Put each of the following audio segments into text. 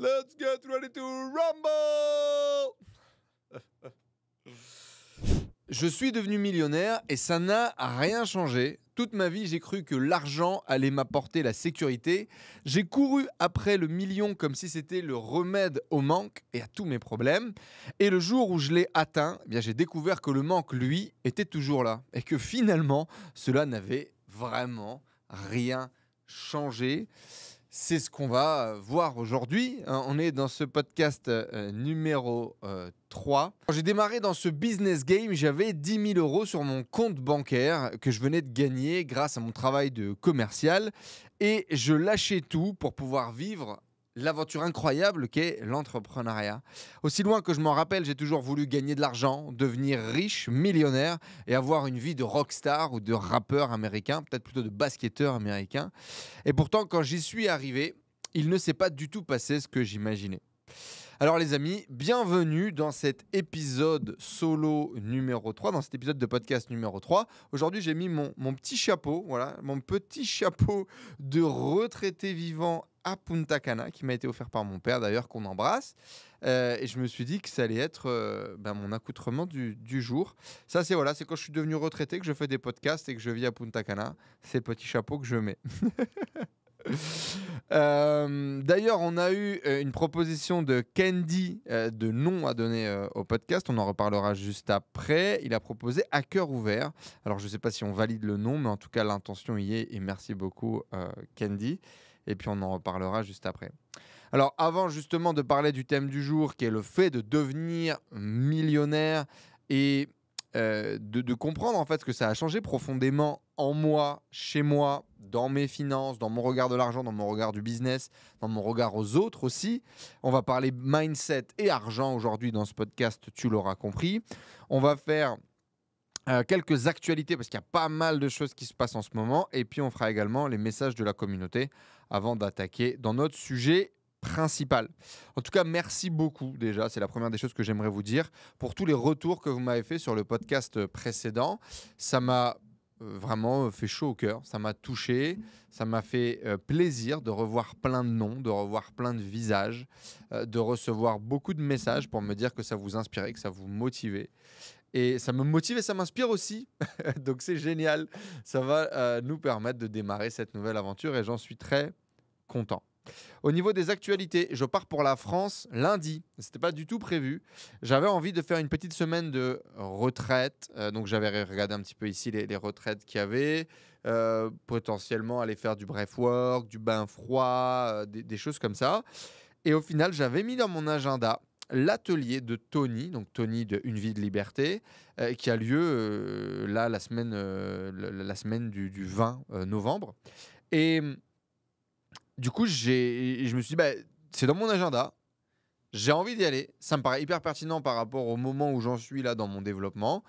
Let's get ready to rumble! Je suis devenu millionnaire et ça n'a rien changé. Toute ma vie, j'ai cru que l'argent allait m'apporter la sécurité. J'ai couru après le million comme si c'était le remède au manque et à tous mes problèmes. Et le jour où je l'ai atteint, eh bien, j'ai découvert que le manque, lui, était toujours là. Et que finalement, cela n'avait vraiment rien changé. C'est ce qu'on va voir aujourd'hui. On est dans ce podcast numéro 3. Quand j'ai démarré dans ce business game, j'avais 10 000 euros sur mon compte bancaire que je venais de gagner grâce à mon travail de commercial. Et je lâchais tout pour pouvoir vivre l'aventure incroyable qu'est l'entrepreneuriat. Aussi loin que je m'en rappelle, j'ai toujours voulu gagner de l'argent, devenir riche, millionnaire et avoir une vie de rockstar ou de rappeur américain, peut-être plutôt de basketteur américain. Et pourtant, quand j'y suis arrivé, il ne s'est pas du tout passé ce que j'imaginais. Alors les amis, bienvenue dans cet épisode solo numéro 3, dans cet épisode de podcast numéro 3. Aujourd'hui, j'ai mis mon petit chapeau, voilà, mon petit chapeau de retraité vivant à Punta Cana, qui m'a été offert par mon père d'ailleurs, qu'on embrasse. Et je me suis dit que ça allait être mon accoutrement du jour. Ça, c'est quand je suis devenu retraité, que je fais des podcasts et que je vis à Punta Cana. C'est le petit chapeau que je mets. D'ailleurs, on a eu une proposition de Candy de nom à donner au podcast. On en reparlera juste après. Il a proposé à cœur ouvert. Alors, je ne sais pas si on valide le nom, mais en tout cas, l'intention y est. Et merci beaucoup, Candy. Et puis, on en reparlera juste après. Alors, avant justement de parler du thème du jour, qui est le fait de devenir millionnaire et de comprendre en fait que ça a changé profondément en moi, chez moi, dans mes finances, dans mon regard de l'argent, dans mon regard du business, dans mon regard aux autres aussi. On va parler mindset et argent aujourd'hui dans ce podcast, tu l'auras compris. On va faire quelques actualités parce qu'il y a pas mal de choses qui se passent en ce moment. Et puis on fera également les messages de la communauté avant d'attaquer dans notre sujet principal. En tout cas, merci beaucoup déjà, c'est la première des choses que j'aimerais vous dire, pour tous les retours que vous m'avez fait sur le podcast précédent. Ça m'a vraiment fait chaud au cœur, ça m'a touché, ça m'a fait plaisir de revoir plein de noms, de revoir plein de visages, de recevoir beaucoup de messages pour me dire que ça vous inspirait, que ça vous motivait. Et ça me motive et ça m'inspire aussi. Donc c'est génial. Ça va nous permettre de démarrer cette nouvelle aventure et j'en suis très content. Au niveau des actualités, je pars pour la France lundi. Ce n'était pas du tout prévu. J'avais envie de faire une petite semaine de retraite. Donc j'avais regardé un petit peu ici les retraites qu'il y avait. Potentiellement aller faire du breathwork, du bain froid, des choses comme ça. Et au final, j'avais mis dans mon agenda l'atelier de Tony, donc Tony de Une vie de liberté, qui a lieu là la semaine du 20 novembre. Et du coup, je me suis dit, c'est dans mon agenda, j'ai envie d'y aller, ça me paraît hyper pertinent par rapport au moment où j'en suis là dans mon développement.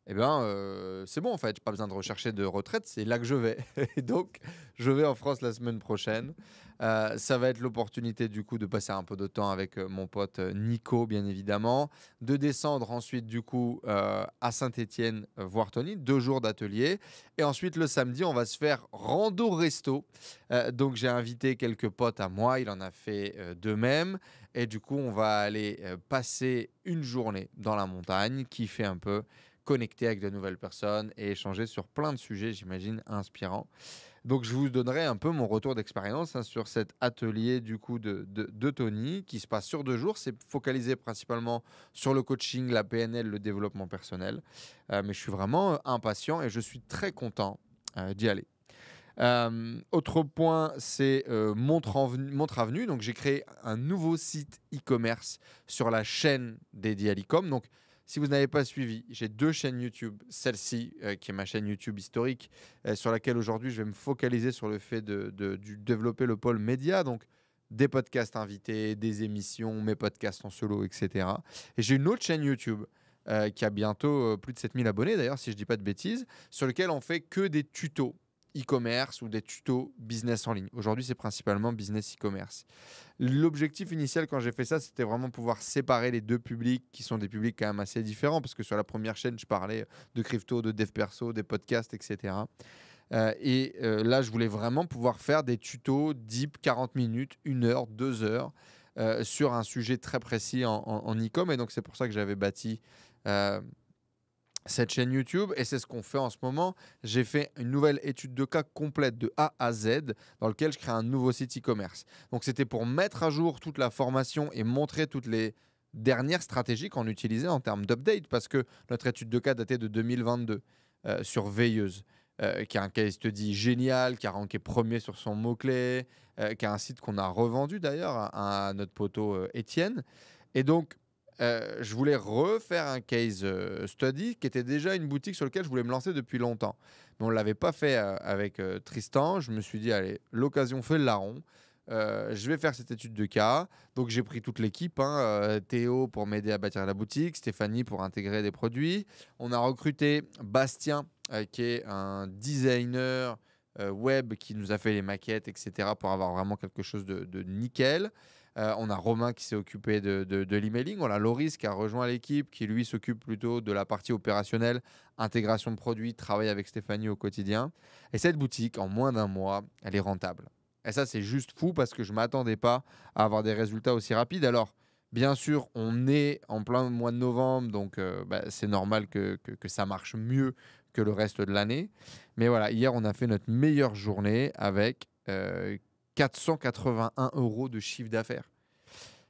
C'est bon en fait, j'ai pas besoin de rechercher de retraite, c'est là que je vais. Et donc, je vais en France la semaine prochaine. Ça va être l'opportunité du coup de passer un peu de temps avec mon pote Nico, bien évidemment, de descendre ensuite du coup à Saint-Étienne voir Tony, 2 jours d'atelier. Et ensuite le samedi, on va se faire rando resto. Donc j'ai invité quelques potes à moi, il en a fait de même. Et du coup, on va aller passer une journée dans la montagne, kiffer un peu, connecter avec de nouvelles personnes et échanger sur plein de sujets, j'imagine, inspirants. Donc, je vous donnerai un peu mon retour d'expérience sur cet atelier du coup de Tony qui se passe sur 2 jours. C'est focalisé principalement sur le coaching, la PNL, le développement personnel. Mais je suis vraiment impatient et je suis très content d'y aller. Autre point, c'est Montre Avenue. Donc, j'ai créé un nouveau site e-commerce sur la chaîne dédiée à l'e-com. Donc, si vous n'avez pas suivi, j'ai 2 chaînes YouTube. Celle-ci, qui est ma chaîne YouTube historique, sur laquelle aujourd'hui, je vais me focaliser sur le fait de développer le pôle média. Donc, des podcasts invités, des émissions, mes podcasts en solo, etc. Et j'ai une autre chaîne YouTube qui a bientôt plus de 7000 abonnés, d'ailleurs, si je ne dis pas de bêtises, sur lequel on fait que des tutos e-commerce ou des tutos business en ligne. Aujourd'hui, c'est principalement business e-commerce. L'objectif initial quand j'ai fait ça, c'était vraiment pouvoir séparer les 2 publics qui sont des publics quand même assez différents parce que sur la première chaîne, je parlais de crypto, de dev perso, des podcasts, etc. Là, je voulais vraiment pouvoir faire des tutos deep, 40 minutes, 1 heure, 2 heures, sur un sujet très précis en e-com. Et donc, c'est pour ça que j'avais bâti cette chaîne YouTube. Et c'est ce qu'on fait en ce moment. J'ai fait une nouvelle étude de cas complète de A à Z dans lequel je crée un nouveau site e-commerce. Donc, c'était pour mettre à jour toute la formation et montrer toutes les dernières stratégies qu'on utilisait en termes d'update, parce que notre étude de cas datait de 2022 sur Veilleuse, qui a un case study génial, qui a ranké premier sur son mot-clé, qui a un site qu'on a revendu d'ailleurs à notre poteau Étienne. Et donc, je voulais refaire un case study qui était déjà une boutique sur laquelle je voulais me lancer depuis longtemps. Mais on ne l'avait pas fait avec Tristan. Je me suis dit, allez, l'occasion fait le larron. Je vais faire cette étude de cas. Donc, j'ai pris toute l'équipe, Théo pour m'aider à bâtir la boutique, Stéphanie pour intégrer des produits. On a recruté Bastien, qui est un designer web qui nous a fait les maquettes, etc., pour avoir vraiment quelque chose de nickel. On a Romain qui s'est occupé de l'emailing. On a Loris qui a rejoint l'équipe, qui lui s'occupe plutôt de la partie opérationnelle, intégration de produits, travail avec Stéphanie au quotidien. Et cette boutique, en moins d'un mois, elle est rentable. Et ça, c'est juste fou parce que je ne m'attendais pas à avoir des résultats aussi rapides. Alors, bien sûr, on est en plein mois de novembre, donc c'est normal que ça marche mieux que le reste de l'année. Mais voilà, hier, on a fait notre meilleure journée avec 481 € de chiffre d'affaires.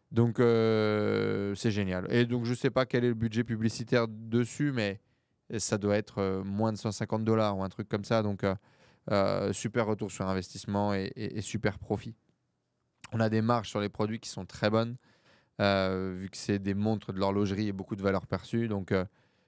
Donc, c'est génial. Et donc, je ne sais pas quel est le budget publicitaire dessus, mais ça doit être moins de 150 $ ou un truc comme ça. Donc, super retour sur investissement et super profit. On a des marges sur les produits qui sont très bonnes, vu que c'est des montres de l'horlogerie et beaucoup de valeur perçue. Donc,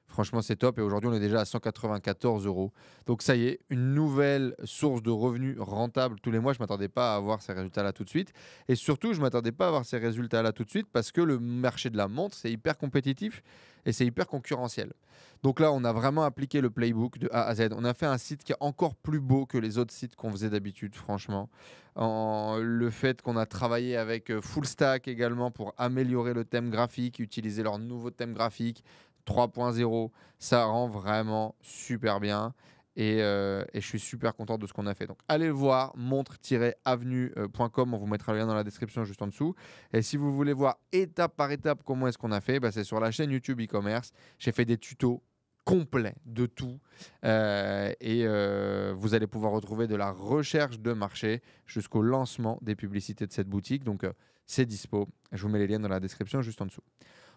franchement, c'est top. Et aujourd'hui, on est déjà à 194 €. Donc, ça y est, une nouvelle source de revenus rentable tous les mois. Je ne m'attendais pas à avoir ces résultats-là tout de suite. Et surtout, je ne m'attendais pas à avoir ces résultats-là tout de suite parce que le marché de la montre, c'est hyper compétitif et c'est hyper concurrentiel. Donc là, on a vraiment appliqué le playbook de A à Z. On a fait un site qui est encore plus beau que les autres sites qu'on faisait d'habitude, franchement. Le fait qu'on a travaillé avec Full Stack également pour améliorer le thème graphique, utiliser leur nouveau thème graphique 3.0, ça rend vraiment super bien. Et je suis super content de ce qu'on a fait. Donc, allez le voir, montre-avenue.com. On vous mettra le lien dans la description juste en dessous. Et si vous voulez voir étape par étape comment est-ce qu'on a fait, c'est sur la chaîne YouTube e-commerce. J'ai fait des tutos complets de tout. Vous allez pouvoir retrouver de la recherche de marché jusqu'au lancement des publicités de cette boutique. Donc, c'est dispo. Je vous mets les liens dans la description juste en dessous.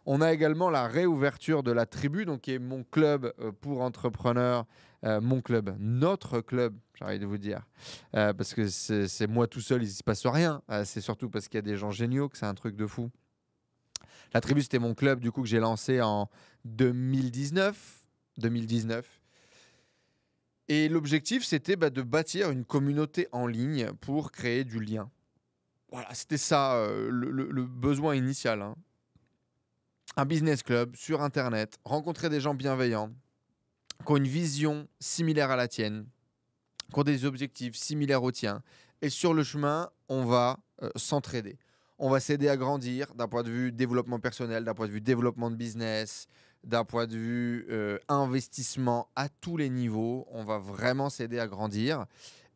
On a également la réouverture de la Tribu, donc qui est mon club pour entrepreneurs, mon club, notre club, j'ai envie de vous dire, parce que c'est moi tout seul, il ne se passe rien. C'est surtout parce qu'il y a des gens géniaux que c'est un truc de fou. La Tribu, c'était mon club du coup que j'ai lancé en 2019. Et l'objectif, c'était de bâtir une communauté en ligne pour créer du lien. Voilà, c'était ça le besoin initial. Un business club sur Internet, rencontrer des gens bienveillants, qui ont une vision similaire à la tienne, qui ont des objectifs similaires aux tiens. Et sur le chemin, on va s'entraider. On va s'aider à grandir d'un point de vue développement personnel, d'un point de vue développement de business, d'un point de vue investissement à tous les niveaux. On va vraiment s'aider à grandir.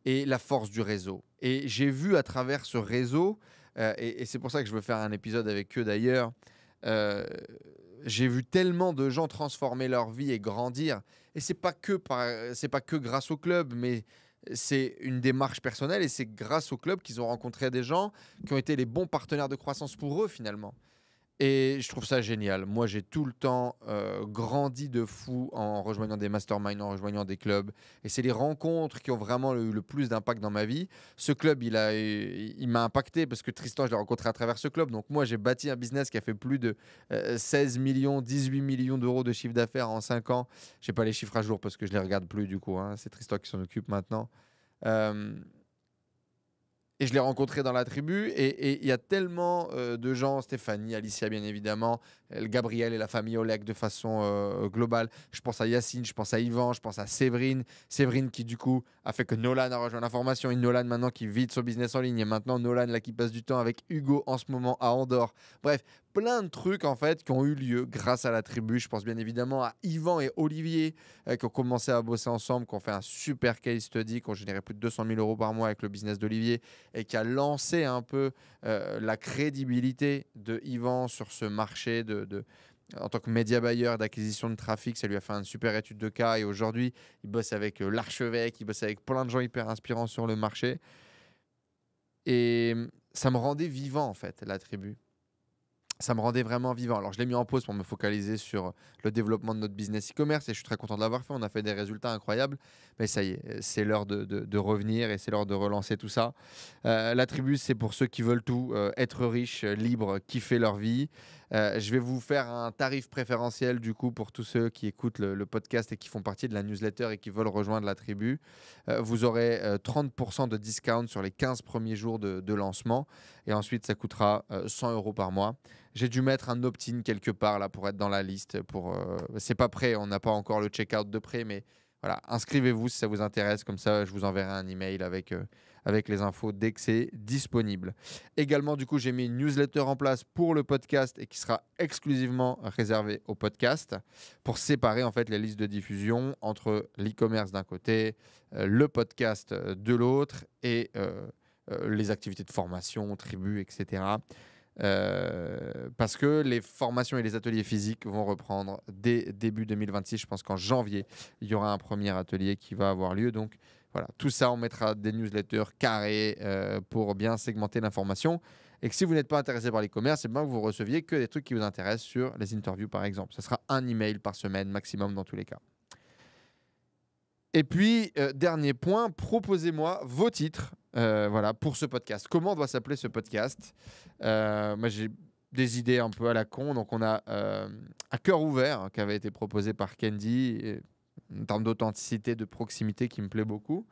Et la force du réseau. Et j'ai vu à travers ce réseau, et c'est pour ça que je veux faire un épisode avec eux d'ailleurs, j'ai vu tellement de gens transformer leur vie et grandir. Et c'est pas que grâce au club, mais c'est une démarche personnelle et c'est grâce au club qu'ils ont rencontré des gens qui ont été les bons partenaires de croissance pour eux finalement. Et je trouve ça génial. Moi, j'ai tout le temps grandi de fou en rejoignant des masterminds, en rejoignant des clubs. Et c'est les rencontres qui ont vraiment le plus d'impact dans ma vie. Ce club, il m'a impacté parce que Tristan, je l'ai rencontré à travers ce club. Donc moi, j'ai bâti un business qui a fait plus de 16 millions, 18 millions d'euros de chiffre d'affaires en 5 ans. Je n'ai pas les chiffres à jour parce que je ne les regarde plus du coup. C'est Tristan qui s'en occupe maintenant. Et je l'ai rencontré dans la Tribu et il y a tellement de gens, Stéphanie, Alicia bien évidemment, Gabriel et la famille Oleg de façon globale. Je pense à Yacine, je pense à Yvan, je pense à Séverine. Séverine qui du coup a fait que Nolan a rejoint la formation. Et Nolan maintenant qui vide son business en ligne. Et maintenant Nolan là qui passe du temps avec Hugo en ce moment à Andorre. Bref, plein de trucs en fait qui ont eu lieu grâce à la tribu. Je pense bien évidemment à Yvan et Olivier qui ont commencé à bosser ensemble, qui ont fait un super case study, qui ont généré plus de 200 000 euros par mois avec le business d'Olivier et qui a lancé un peu la crédibilité de Yvan sur ce marché en tant que média buyer d'acquisition de trafic. Ça lui a fait une super étude de cas et aujourd'hui, il bosse avec l'archevêque, il bosse avec plein de gens hyper inspirants sur le marché. Et ça me rendait vivant en fait, la tribu. Ça me rendait vraiment vivant. Alors, je l'ai mis en pause pour me focaliser sur le développement de notre business e-commerce et je suis très content de l'avoir fait. On a fait des résultats incroyables. Mais ça y est, c'est l'heure de revenir et c'est l'heure de relancer tout ça. La tribu, c'est pour ceux qui veulent tout, être riches, libres, kiffer leur vie. Je vais vous faire un tarif préférentiel du coup pour tous ceux qui écoutent le podcast et qui font partie de la newsletter et qui veulent rejoindre la tribu. Vous aurez 30% de discount sur les 15 premiers jours de lancement et ensuite ça coûtera 100 euros par mois. J'ai dû mettre un opt-in quelque part là pour être dans la liste. C'est pas prêt, on n'a pas encore le checkout de prêt, mais voilà, inscrivez-vous si ça vous intéresse. Comme ça, je vous enverrai un email avec les infos dès que c'est disponible. Également, du coup, j'ai mis une newsletter en place pour le podcast et qui sera exclusivement réservée au podcast pour séparer en fait les listes de diffusion entre l'e-commerce d'un côté, le podcast de l'autre et les activités de formation, tribu, etc. Parce que les formations et les ateliers physiques vont reprendre dès début 2026. Je pense qu'en janvier, il y aura un premier atelier qui va avoir lieu. Donc voilà, tout ça, on mettra des newsletters carrés pour bien segmenter l'information. Et que si vous n'êtes pas intéressé par l'e-commerce, c'est bien que vous receviez que des trucs qui vous intéressent sur les interviews, par exemple. Ce sera un email par semaine maximum dans tous les cas. Et puis, dernier point, proposez-moi vos titres voilà, pour ce podcast. Comment doit s'appeler ce podcast Moi, j'ai des idées un peu à la con. Donc, on a À cœur ouvert, qui avait été proposé par Candy, en termes d'authenticité, de proximité, qui me plaît beaucoup.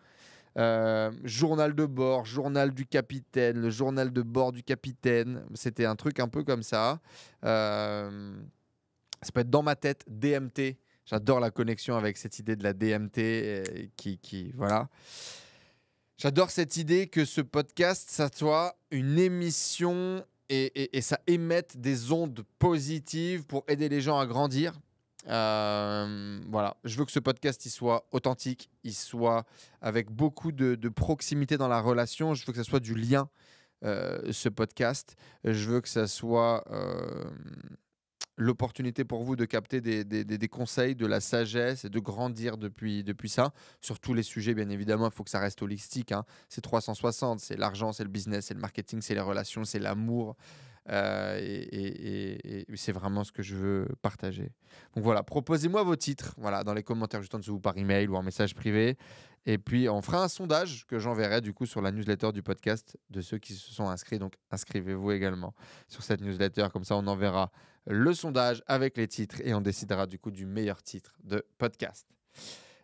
Journal de bord, journal du capitaine, le journal de bord du capitaine. C'était un truc un peu comme ça. Ça peut être dans ma tête, DMT. J'adore la connexion avec cette idée de la DMT voilà. J'adore cette idée que ce podcast, ça soit une émission et ça émette des ondes positives pour aider les gens à grandir. Voilà. Je veux que ce podcast il soit authentique, il soit avec beaucoup de proximité dans la relation. Je veux que ça soit du lien, ce podcast. Je veux que ça soit l'opportunité pour vous de capter des conseils, de la sagesse et de grandir depuis ça. Sur tous les sujets, bien évidemment, il faut que ça reste holistique. C'est 360, c'est l'argent, c'est le business, c'est le marketing, c'est les relations, c'est l'amour. Et c'est vraiment ce que je veux partager. Donc voilà, proposez-moi vos titres dans les commentaires juste en dessous par email ou en message privé. Et puis on fera un sondage que j'enverrai du coup sur la newsletter du podcast de ceux qui se sont inscrits. Donc inscrivez-vous également sur cette newsletter. Comme ça, on enverra le sondage avec les titres et on décidera du coup du meilleur titre de podcast.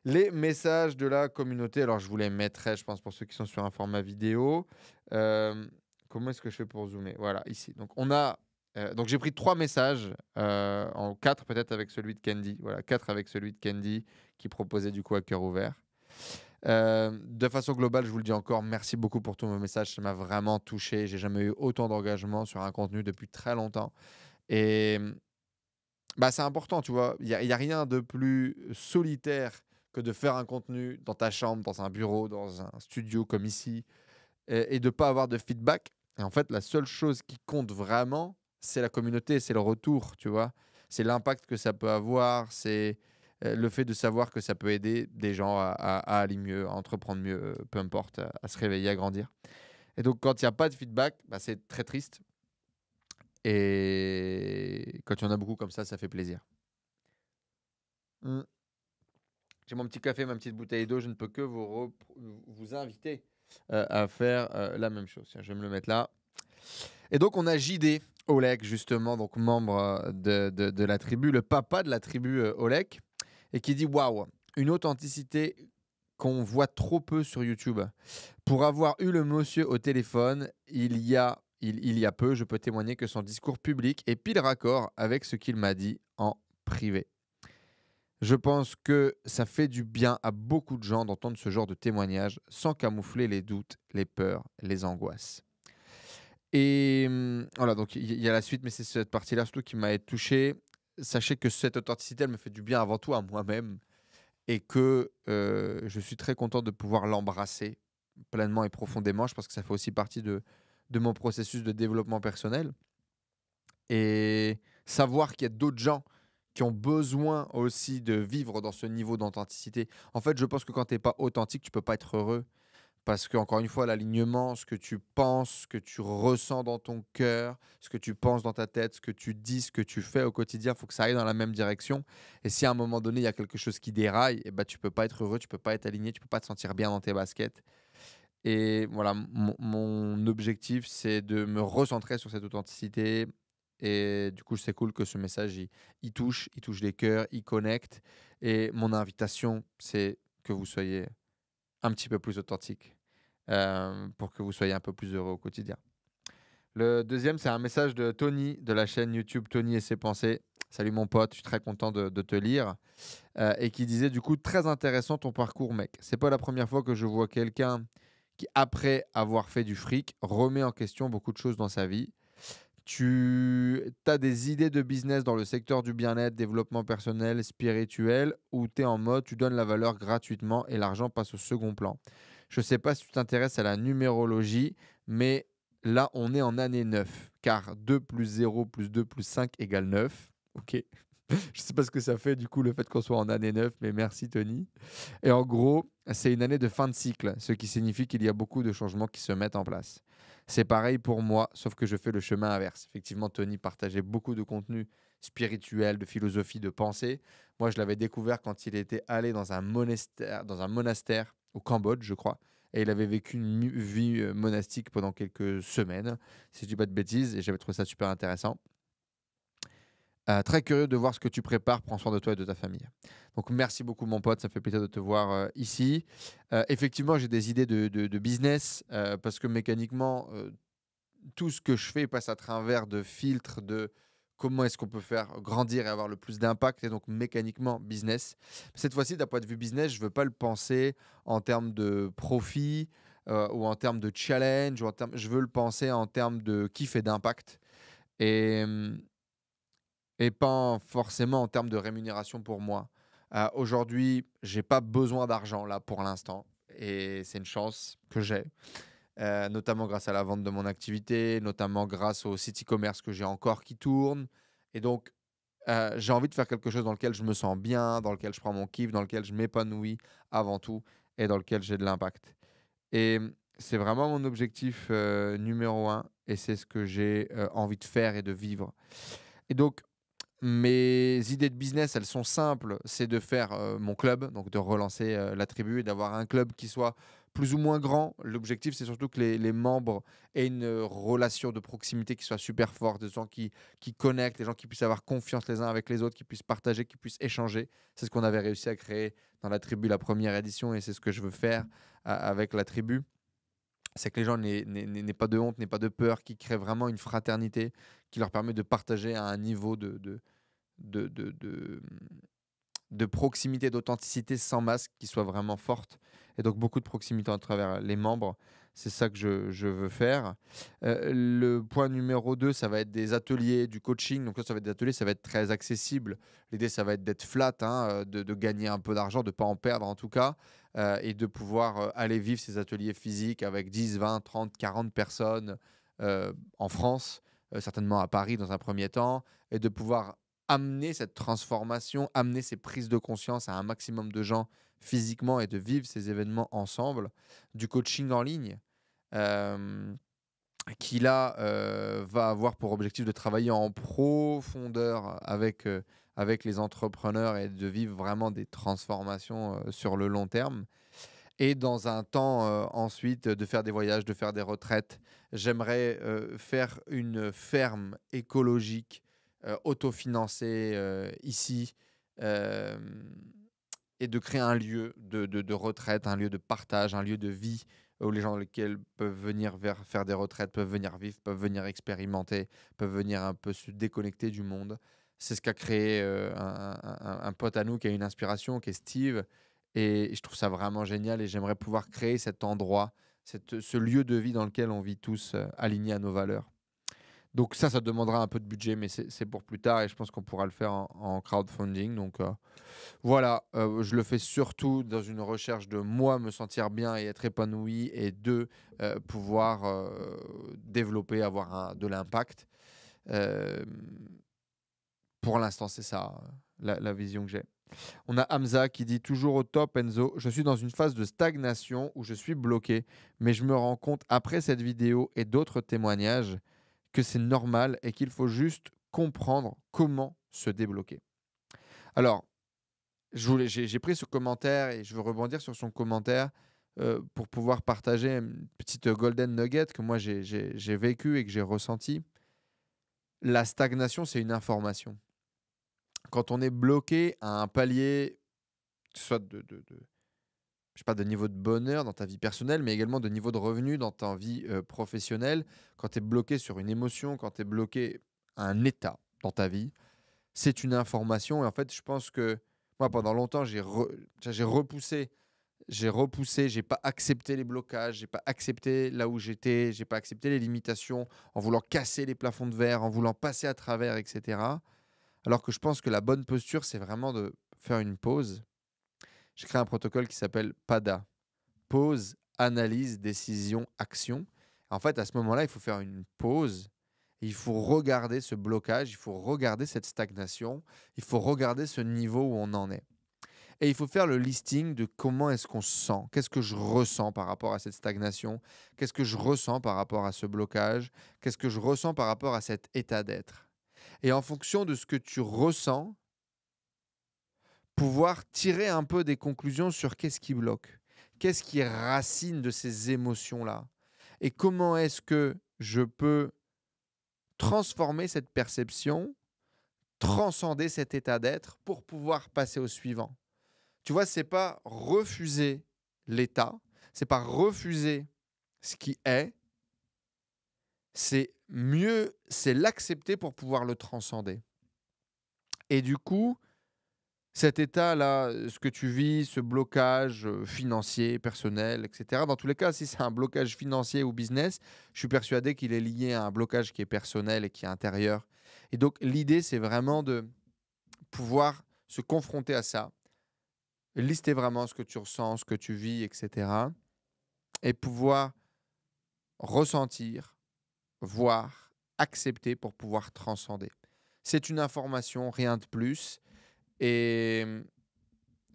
Les messages de la communauté, alors je vous les mettrai, je pense, pour ceux qui sont sur un format vidéo. Comment est-ce que je fais pour zoomer? Voilà, ici. Donc, donc j'ai pris 3 messages, en 4 peut-être avec celui de Candy. Voilà, 4 avec celui de Candy qui proposait du coup à cœur ouvert. De façon globale, je vous le dis encore, merci beaucoup pour tous vos messages. Ça m'a vraiment touché. J'ai jamais eu autant d'engagement sur un contenu depuis très longtemps. Et c'est important, tu vois. Il y a rien de plus solitaire que de faire un contenu dans ta chambre, dans un bureau, dans un studio comme ici, et de ne pas avoir de feedback. Et en fait, la seule chose qui compte vraiment, c'est la communauté, c'est le retour, tu vois. C'est l'impact que ça peut avoir, c'est le fait de savoir que ça peut aider des gens à aller mieux, à entreprendre mieux, peu importe, à se réveiller, à grandir. Et donc, quand il n'y a pas de feedback, c'est très triste. Et quand il y en a beaucoup comme ça fait plaisir. J'ai mon petit café, ma petite bouteille d'eau. Je ne peux que vous inviter à faire la même chose. Tiens, je vais me le mettre là. Et donc, on a JD Olek, justement, donc membre de la tribu, le papa de la tribu Olek, et qui dit « Waouh, une authenticité qu'on voit trop peu sur YouTube. Pour avoir eu le monsieur au téléphone, il y a peu, je peux témoigner que son discours public est pile raccord avec ce qu'il m'a dit en privé. Je pense que ça fait du bien à beaucoup de gens d'entendre ce genre de témoignage sans camoufler les doutes, les peurs, les angoisses. » Et voilà, donc il y a la suite, mais c'est cette partie-là surtout qui m'a touché. Sachez que cette authenticité, elle me fait du bien avant tout à moi-même et que, je suis très content de pouvoir l'embrasser pleinement et profondément. Je pense que ça fait aussi partie de mon processus de développement personnel et savoir qu'il y a d'autres gens qui ont besoin aussi de vivre dans ce niveau d'authenticité. En fait, je pense que quand tu es pas authentique, tu peux pas être heureux. Parce qu'encore une fois, l'alignement, ce que tu penses, ce que tu ressens dans ton cœur, ce que tu penses dans ta tête, ce que tu dis, ce que tu fais au quotidien, il faut que ça aille dans la même direction. Et si à un moment donné, il y a quelque chose qui déraille, eh ben, tu peux pas être heureux, tu peux pas être aligné, tu peux pas te sentir bien dans tes baskets. Et voilà, mon objectif, c'est de me recentrer sur cette authenticité. Et du coup, c'est cool que ce message, il touche les cœurs, il connecte. Et mon invitation, c'est que vous soyez un petit peu plus authentique pour que vous soyez un peu plus heureux au quotidien. Le deuxième, c'est un message de Tony de la chaîne YouTube Tony et ses pensées. Salut mon pote, je suis très content de te lire. Et qui disait du coup, très intéressant ton parcours mec. C'est pas la première fois que je vois quelqu'un qui, après avoir fait du fric, remet en question beaucoup de choses dans sa vie. Tu as des idées de business dans le secteur du bien-être, développement personnel, spirituel, où tu es en mode, tu donnes la valeur gratuitement et l'argent passe au second plan. Je ne sais pas si tu t'intéresses à la numérologie, mais là, on est en année 9, car 2 plus 0 plus 2 plus 5 égale 9. Ok. Je ne sais pas ce que ça fait du coup le fait qu'on soit en année 9, mais merci Tony. Et en gros, c'est une année de fin de cycle, ce qui signifie qu'il y a beaucoup de changements qui se mettent en place. C'est pareil pour moi, sauf que je fais le chemin inverse. Effectivement, Tony partageait beaucoup de contenu spirituel, de philosophie, de pensée. Moi, je l'avais découvert quand il était allé dans un monastère au Cambodge, je crois. Et il avait vécu une vie monastique pendant quelques semaines, si je dis pas de bêtises, et j'avais trouvé ça super intéressant. Très curieux de voir ce que tu prépares. Prends soin de toi et de ta famille. Donc, merci beaucoup, mon pote. Ça fait plaisir de te voir ici. Effectivement, j'ai des idées de business parce que mécaniquement, tout ce que je fais passe à travers de filtres de comment est-ce qu'on peut faire grandir et avoir le plus d'impact. Et donc, mécaniquement, business. Cette fois-ci, d'un point de vue business, je ne veux pas le penser en termes de profit ou en termes de challenge. Je veux le penser en termes de kiff et d'impact. Et, et pas forcément en termes de rémunération pour moi. Aujourd'hui, j'ai pas besoin d'argent là pour l'instant et c'est une chance que j'ai, notamment grâce à la vente de mon activité, notamment grâce au site e-commerce que j'ai encore qui tourne et donc j'ai envie de faire quelque chose dans lequel je me sens bien, dans lequel je prends mon kiff, dans lequel je m'épanouis avant tout et dans lequel j'ai de l'impact et c'est vraiment mon objectif, numéro un et c'est ce que j'ai, envie de faire et de vivre et donc mes idées de business, elles sont simples. C'est de faire mon club, donc de relancer la tribu et d'avoir un club qui soit plus ou moins grand. L'objectif, c'est surtout que les membres aient une relation de proximité qui soit super forte, des gens qui connectent, des gens qui puissent avoir confiance les uns avec les autres, qui puissent partager, qui puissent échanger. C'est ce qu'on avait réussi à créer dans la tribu, la première édition, et c'est ce que je veux faire avec la tribu. C'est que les gens n'aient pas de honte, n'aient pas de peur, qui créent vraiment une fraternité qui leur permet de partager à un niveau de, de, de, de proximité, d'authenticité sans masque qui soit vraiment forte. Et donc beaucoup de proximité à travers les membres. C'est ça que je veux faire. Le point numéro 2, ça va être des ateliers, du coaching. Donc là, ça va être des ateliers, ça va être très accessible. L'idée, ça va être d'être flat, hein, de gagner un peu d'argent, de ne pas en perdre en tout cas, et de pouvoir aller vivre ces ateliers physiques avec 10, 20, 30, 40 personnes en France, certainement à Paris dans un premier temps, et de pouvoir amener cette transformation, amener ces prises de conscience à un maximum de gens physiquement et de vivre ces événements ensemble. Du coaching en ligne, euh, qui là va avoir pour objectif de travailler en profondeur avec les entrepreneurs et de vivre vraiment des transformations sur le long terme. Et dans un temps ensuite de faire des voyages, de faire des retraites. J'aimerais faire une ferme écologique autofinancée ici euh, et de créer un lieu de retraite, un lieu de partage, un lieu de vie où les gens dans lesquels peuvent venir faire des retraites, peuvent venir vivre, peuvent venir expérimenter, peuvent venir un peu se déconnecter du monde. C'est ce qu'a créé un pote à nous qui a une inspiration, qui est Steve. Et je trouve ça vraiment génial et j'aimerais pouvoir créer cet endroit ce lieu de vie dans lequel on vit tous alignés à nos valeurs. Donc ça demandera un peu de budget, mais c'est pour plus tard et je pense qu'on pourra le faire en crowdfunding. Donc voilà, je le fais surtout dans une recherche de moi me sentir bien et être épanoui et de pouvoir développer, avoir de l'impact. Euh, pour l'instant, c'est ça la vision que j'ai. On a Hamza qui dit toujours au top, Enzo. Je suis dans une phase de stagnation où je suis bloqué, mais je me rends compte après cette vidéo et d'autres témoignages que c'est normal et qu'il faut juste comprendre comment se débloquer. Alors, j'ai pris ce commentaire et je veux rebondir sur son commentaire pour pouvoir partager une petite golden nugget que moi j'ai vécu et que j'ai ressenti. La stagnation, c'est une information. Quand on est bloqué à un palier, soit je sais pas, de niveau de bonheur dans ta vie personnelle, mais également de niveau de revenu dans ta vie professionnelle, quand tu es bloqué sur une émotion, quand tu es bloqué à un état dans ta vie, c'est une information. Et en fait, je pense que moi, pendant longtemps, repoussé, j'ai pas accepté les blocages, j'ai pas accepté là où j'étais, j'ai pas accepté les limitations en voulant casser les plafonds de verre, en voulant passer à travers, etc. Alors que je pense que la bonne posture, c'est vraiment de faire une pause. J'ai créé un protocole qui s'appelle PADA. Pause, analyse, décision, action. En fait, à ce moment-là, il faut faire une pause. Il faut regarder ce blocage, il faut regarder cette stagnation, il faut regarder ce niveau où on en est. Et il faut faire le listing de comment est-ce qu'on se sent, qu'est-ce que je ressens par rapport à cette stagnation, qu'est-ce que je ressens par rapport à ce blocage, qu'est-ce que je ressens par rapport à cet état d'être. Et en fonction de ce que tu ressens, pouvoir tirer un peu des conclusions sur qu'est-ce qui bloque, qu'est-ce qui est racine de ces émotions-là, et comment est-ce que je peux transformer cette perception, transcender cet état d'être pour pouvoir passer au suivant. Tu vois, c'est pas refuser l'état, c'est pas refuser ce qui est, c'est l'accepter pour pouvoir le transcender. Et du coup, cet état-là, ce que tu vis, ce blocage financier, personnel, etc. Dans tous les cas, si c'est un blocage financier ou business, je suis persuadé qu'il est lié à un blocage qui est personnel et qui est intérieur. Et donc, l'idée, c'est vraiment de pouvoir se confronter à ça, lister vraiment ce que tu ressens, ce que tu vis, etc. Et pouvoir ressentir, voir, accepter pour pouvoir transcender. C'est une information, rien de plus. Et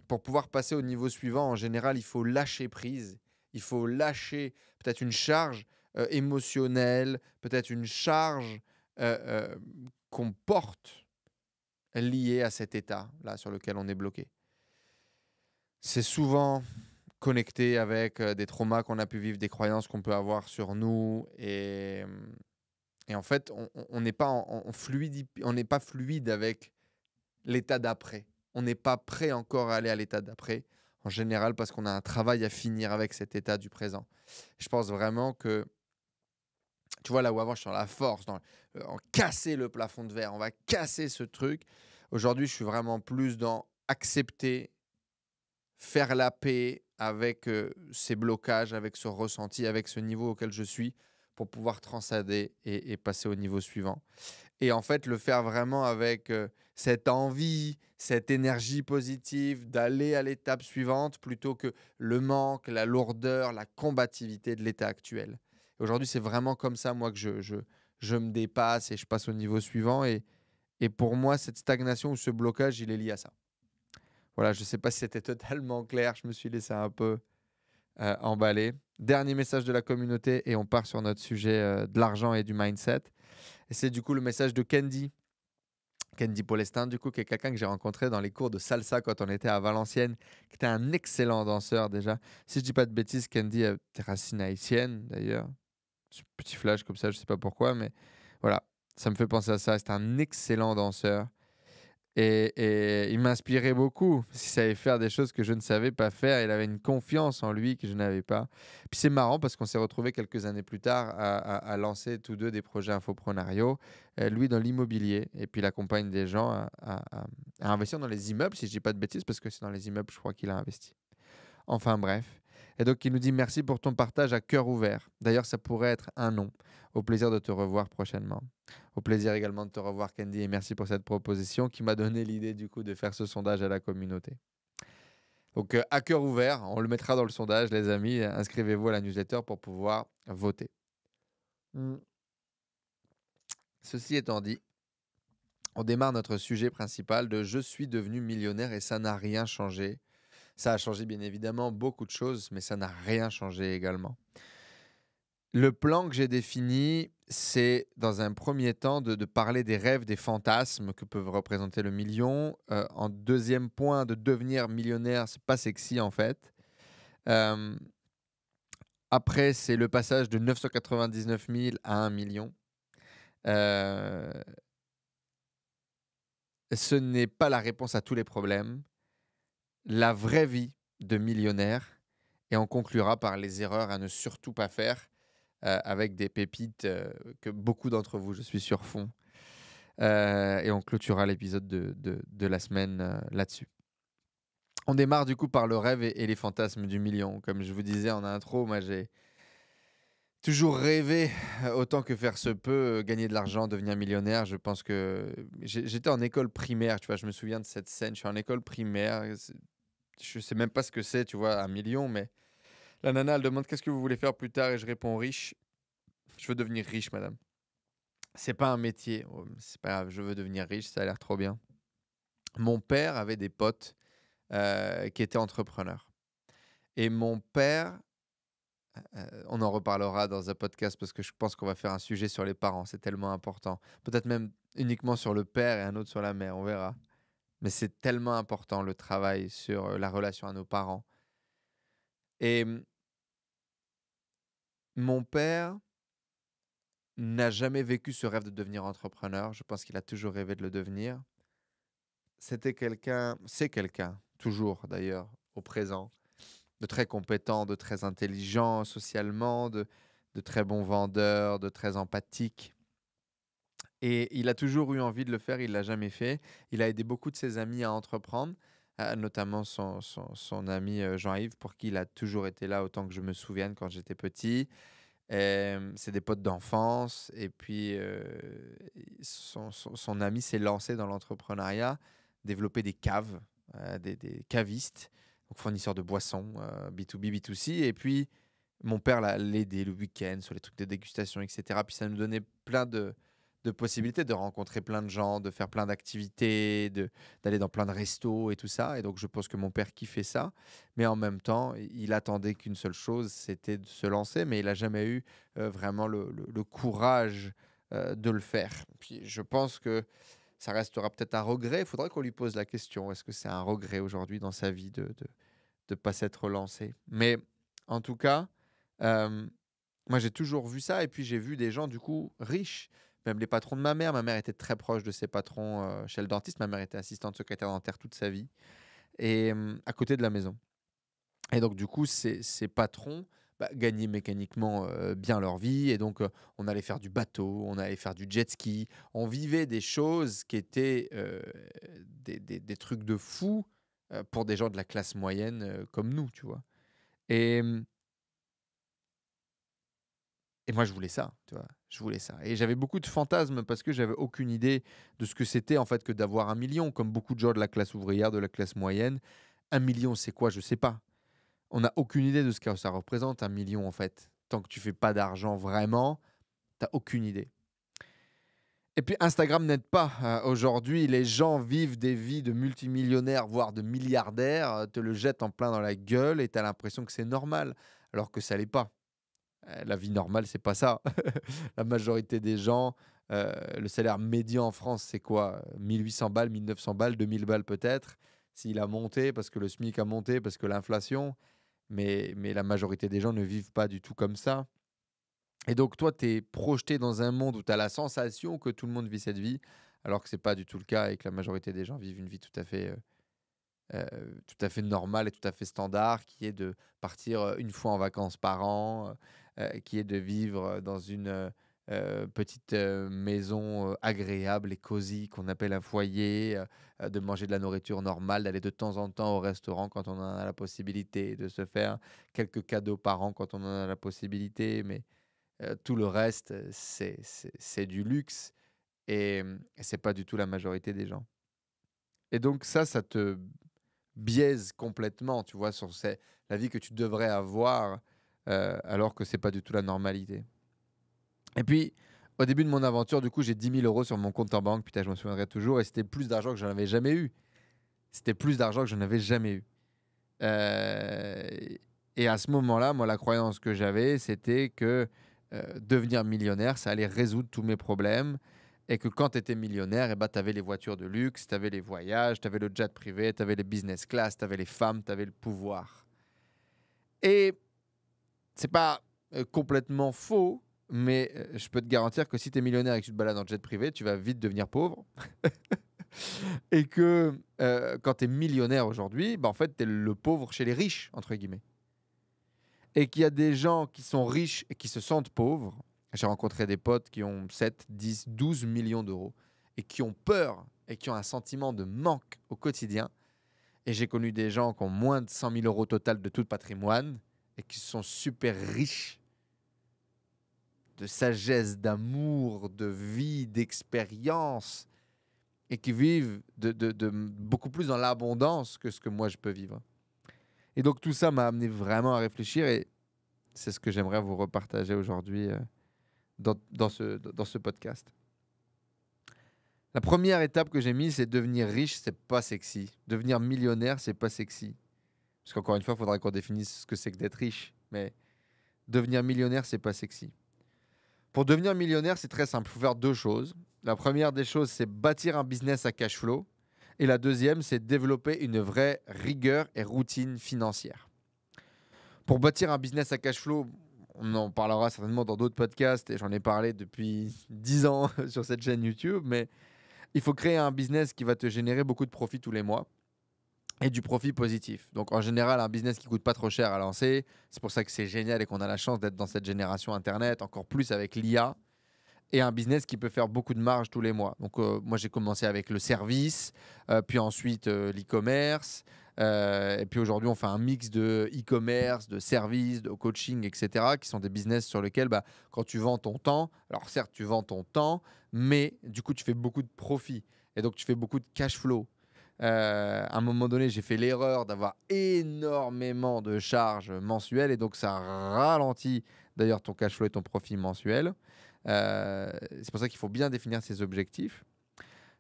pour pouvoir passer au niveau suivant, en général, il faut lâcher prise. Il faut lâcher peut-être une charge émotionnelle, peut-être une charge qu'on porte liée à cet état-là sur lequel on est bloqué. C'est souvent connecté avec des traumas qu'on a pu vivre, des croyances qu'on peut avoir sur nous. Et en fait, on n'est pas on n'est pas fluide avec l'état d'après. On n'est pas prêt encore à aller à l'état d'après, en général, parce qu'on a un travail à finir avec cet état du présent. Je pense vraiment que, tu vois, là où avant, je suis dans la force, en casser le plafond de verre, on va casser ce truc. Aujourd'hui, je suis vraiment plus dans accepter, faire la paix avec ces blocages, avec ce ressenti, avec ce niveau auquel je suis, pour pouvoir transcender et passer au niveau suivant. Et en fait, le faire vraiment avec cette envie, cette énergie positive d'aller à l'étape suivante plutôt que le manque, la lourdeur, la combativité de l'état actuel. Aujourd'hui, c'est vraiment comme ça, moi, que je me dépasse et je passe au niveau suivant. Et pour moi, cette stagnation ou ce blocage, il est lié à ça. Voilà, je ne sais pas si c'était totalement clair, je me suis laissé un peu emballer. Dernier message de la communauté et on part sur notre sujet de l'argent et du mindset. Et c'est du coup le message de Candy Polestin, du coup, qui est quelqu'un que j'ai rencontré dans les cours de salsa quand on était à Valenciennes, qui était un excellent danseur déjà. Si je dis pas de bêtises, Candy a des racines haïtiennes d'ailleurs. Petit flash comme ça, je sais pas pourquoi, mais voilà, ça me fait penser à ça. C'est un excellent danseur. Et il m'inspirait beaucoup, parce qu'il savait faire des choses que je ne savais pas faire. Il avait une confiance en lui que je n'avais pas. Puis c'est marrant parce qu'on s'est retrouvés quelques années plus tard à lancer tous deux des projets infoprenariaux. Lui dans l'immobilier, et puis il accompagne des gens à investir dans les immeubles, si je dis pas de bêtises, parce que c'est dans les immeubles, je crois qu'il a investi. Enfin bref. Et donc, il nous dit merci pour ton partage à cœur ouvert. D'ailleurs, ça pourrait être un nom. Au plaisir de te revoir prochainement. Au plaisir également de te revoir, Candy, et merci pour cette proposition qui m'a donné l'idée du coup de faire ce sondage à la communauté. Donc, à cœur ouvert, on le mettra dans le sondage, les amis. Inscrivez-vous à la newsletter pour pouvoir voter. Mm. Ceci étant dit, on démarre notre sujet principal de je suis devenu millionnaire et ça n'a rien changé. Ça a changé bien évidemment beaucoup de choses, mais ça n'a rien changé également. Le plan que j'ai défini, c'est dans un premier temps de parler des rêves, des fantasmes que peuvent représenter le million. En deuxième point, de devenir millionnaire, c'est pas sexy en fait. Euh, Après, c'est le passage de 999 000 à 1 million. Euh, Ce n'est pas la réponse à tous les problèmes. La vraie vie de millionnaire. Et on conclura par les erreurs à ne surtout pas faire avec des pépites que beaucoup d'entre vous, je suis sûr, font. Et on clôturera l'épisode de la semaine là-dessus. On démarre du coup par le rêve et les fantasmes du million. Comme je vous disais en intro, moi j'ai toujours rêvé, autant que faire se peut, gagner de l'argent, devenir millionnaire. Je pense que j'étais en école primaire, tu vois, je me souviens de cette scène. Je suis en école primaire, je sais même pas ce que c'est, tu vois, 1 million, mais la nana, elle demande qu'est-ce que vous voulez faire plus tard et je réponds riche. Je veux devenir riche, madame. C'est pas un métier, c'est pas grave, je veux devenir riche, ça a l'air trop bien. Mon père avait des potes qui étaient entrepreneurs. Et mon père, on en reparlera dans un podcast parce que je pense qu'on va faire un sujet sur les parents, c'est tellement important. Peut-être même uniquement sur le père et un autre sur la mère, on verra. Mais c'est tellement important le travail sur la relation à nos parents. Et mon père n'a jamais vécu ce rêve de devenir entrepreneur. Je pense qu'il a toujours rêvé de le devenir. C'est quelqu'un, toujours d'ailleurs, au présent, de très compétent, de très intelligent socialement, de très bon vendeur, de très empathique. Et il a toujours eu envie de le faire, il l'a jamais fait. Il a aidé beaucoup de ses amis à entreprendre, notamment son ami Jean-Yves, pour qui il a toujours été là autant que je me souvienne quand j'étais petit. C'est des potes d'enfance. Et puis, son ami s'est lancé dans l'entrepreneuriat, développé des caves, des cavistes, donc fournisseurs de boissons, B2B, B2C. Et puis, mon père l'a aidé le week-end sur les trucs de dégustation, etc. Puis ça nous donnait plein de possibilités de rencontrer plein de gens, de faire plein d'activités, d'aller dans plein de restos et tout ça. Et donc, je pense que mon père kiffait ça. Mais en même temps, il attendait qu'une seule chose, c'était de se lancer. Mais il n'a jamais eu vraiment le courage de le faire. Puis, je pense que ça restera peut-être un regret. Il faudrait qu'on lui pose la question. Est-ce que c'est un regret aujourd'hui dans sa vie de ne pas s'être lancé? Mais en tout cas, euh, moi, j'ai toujours vu ça. Et puis, j'ai vu des gens, du coup, riches. Même les patrons de ma mère. Ma mère était très proche de ses patrons chez le dentiste. Ma mère était assistante secrétaire dentaire toute sa vie. Et à côté de la maison. Et donc, du coup, ces patrons gagnaient mécaniquement bien leur vie. Et donc, on allait faire du bateau, on allait faire du jet ski. On vivait des choses qui étaient des trucs de fou pour des gens de la classe moyenne comme nous, tu vois. Et, et moi, je voulais ça, tu vois. Je voulais ça. Et j'avais beaucoup de fantasmes parce que j'avais aucune idée de ce que c'était, en fait, que d'avoir 1 million. Comme beaucoup de gens de la classe ouvrière, de la classe moyenne. 1 million, c'est quoi? Je sais pas. On n'a aucune idée de ce que ça représente, 1 million, en fait. Tant que tu fais pas d'argent vraiment, t'as aucune idée. Et puis Instagram n'aide pas. Aujourd'hui, les gens vivent des vies de multimillionnaires, voire de milliardaires, te le jettent en plein dans la gueule et tu as l'impression que c'est normal, alors que ça l'est pas. La vie normale, c'est pas ça. La majorité des gens, le salaire médian en France, c'est quoi? 1 800 balles, 1 900 balles, 2 000 balles peut-être. S'il a monté, parce que le SMIC a monté, parce que l'inflation. Mais la majorité des gens ne vivent pas du tout comme ça. Et donc, toi, tu es projeté dans un monde où tu as la sensation que tout le monde vit cette vie, alors que c'est pas du tout le cas et que la majorité des gens vivent une vie tout à fait normale et tout à fait standard, qui est de partir une fois en vacances par an, qui est de vivre dans petite maison agréable et cosy qu'on appelle un foyer, de manger de la nourriture normale, d'aller de temps en temps au restaurant quand on en a la possibilité, de se faire quelques cadeaux par an quand on en a la possibilité, mais tout le reste, c'est du luxe et c'est pas du tout la majorité des gens. Et donc ça te biaise complètement, tu vois, sur la vie que tu devrais avoir, alors que c'est pas du tout la normalité. Et puis, au début de mon aventure, du coup, j'ai 10 000 € sur mon compte en banque. Putain, je me souviendrai toujours. Et c'était plus d'argent que j'en avais jamais eu. C'était plus d'argent que je n'avais jamais eu. Euh, et à ce moment-là, moi, la croyance que j'avais, c'était que devenir millionnaire, ça allait résoudre tous mes problèmes. Et que quand tu étais millionnaire, eh ben, tu avais les voitures de luxe, tu avais les voyages, tu avais le jet privé, tu avais les business class, tu avais les femmes, tu avais le pouvoir. Et c'est pas complètement faux, mais je peux te garantir que si tu es millionnaire et que tu te balades en jet privé, tu vas vite devenir pauvre. Et que quand tu es millionnaire aujourd'hui, bah, en fait, tu es le pauvre chez les riches, entre guillemets. Et qu'il y a des gens qui sont riches et qui se sentent pauvres. J'ai rencontré des potes qui ont 7, 10, 12 millions d'euros et qui ont peur et qui ont un sentiment de manque au quotidien. Et j'ai connu des gens qui ont moins de 100 000 € total de tout patrimoine et qui sont super riches de sagesse, d'amour, de vie, d'expérience, et qui vivent beaucoup plus dans l'abondance que ce que moi je peux vivre. Et donc tout ça m'a amené vraiment à réfléchir, et c'est ce que j'aimerais vous repartager aujourd'hui dans ce podcast. La première étape que j'ai mise, c'est devenir riche, c'est pas sexy. Devenir millionnaire, c'est pas sexy. Parce qu'encore une fois, il faudrait qu'on définisse ce que c'est que d'être riche. Mais devenir millionnaire, c'est pas sexy. Pour devenir millionnaire, c'est très simple. Il faut faire deux choses. La première des choses, c'est bâtir un business à cash flow. Et la deuxième, c'est développer une vraie rigueur et routine financière. Pour bâtir un business à cash flow, on en parlera certainement dans d'autres podcasts et j'en ai parlé depuis 10 ans sur cette chaîne YouTube, mais il faut créer un business qui va te générer beaucoup de profit tous les mois et du profit positif. Donc en général, un business qui coûte pas trop cher à lancer. C'est pour ça que c'est génial et qu'on a la chance d'être dans cette génération Internet, encore plus avec l'IA. Et un business qui peut faire beaucoup de marge tous les mois. Donc moi, j'ai commencé avec le service, puis ensuite l'e-commerce. Et puis aujourd'hui, on fait un mix de e-commerce, de services, de coaching, etc., qui sont des business sur lesquels, bah, quand tu vends ton temps, alors certes, tu vends ton temps, mais du coup, tu fais beaucoup de profit. Et donc, tu fais beaucoup de cash flow. À un moment donné, j'ai fait l'erreur d'avoir énormément de charges mensuelles et donc ça ralentit d'ailleurs ton cash flow et ton profit mensuel. C'est pour ça qu'il faut bien définir ses objectifs.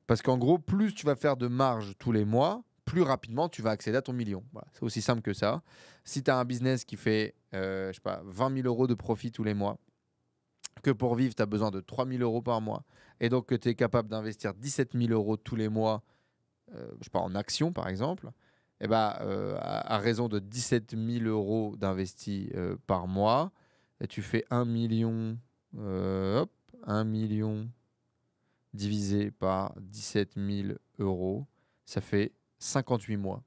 Parce qu'en gros, plus tu vas faire de marge tous les mois, plus rapidement tu vas accéder à ton million. Voilà, c'est aussi simple que ça. Si tu as un business qui fait je sais pas, 20 000 € de profit tous les mois, que pour vivre, tu as besoin de 3 000 € par mois, et donc que tu es capable d'investir 17 000 € tous les mois, je sais pas, en actions par exemple, et ben, à raison de 17 000 € d'investis par mois, et tu fais 1 million, hop, 1 million divisé par 17 000 €, ça fait 58 mois.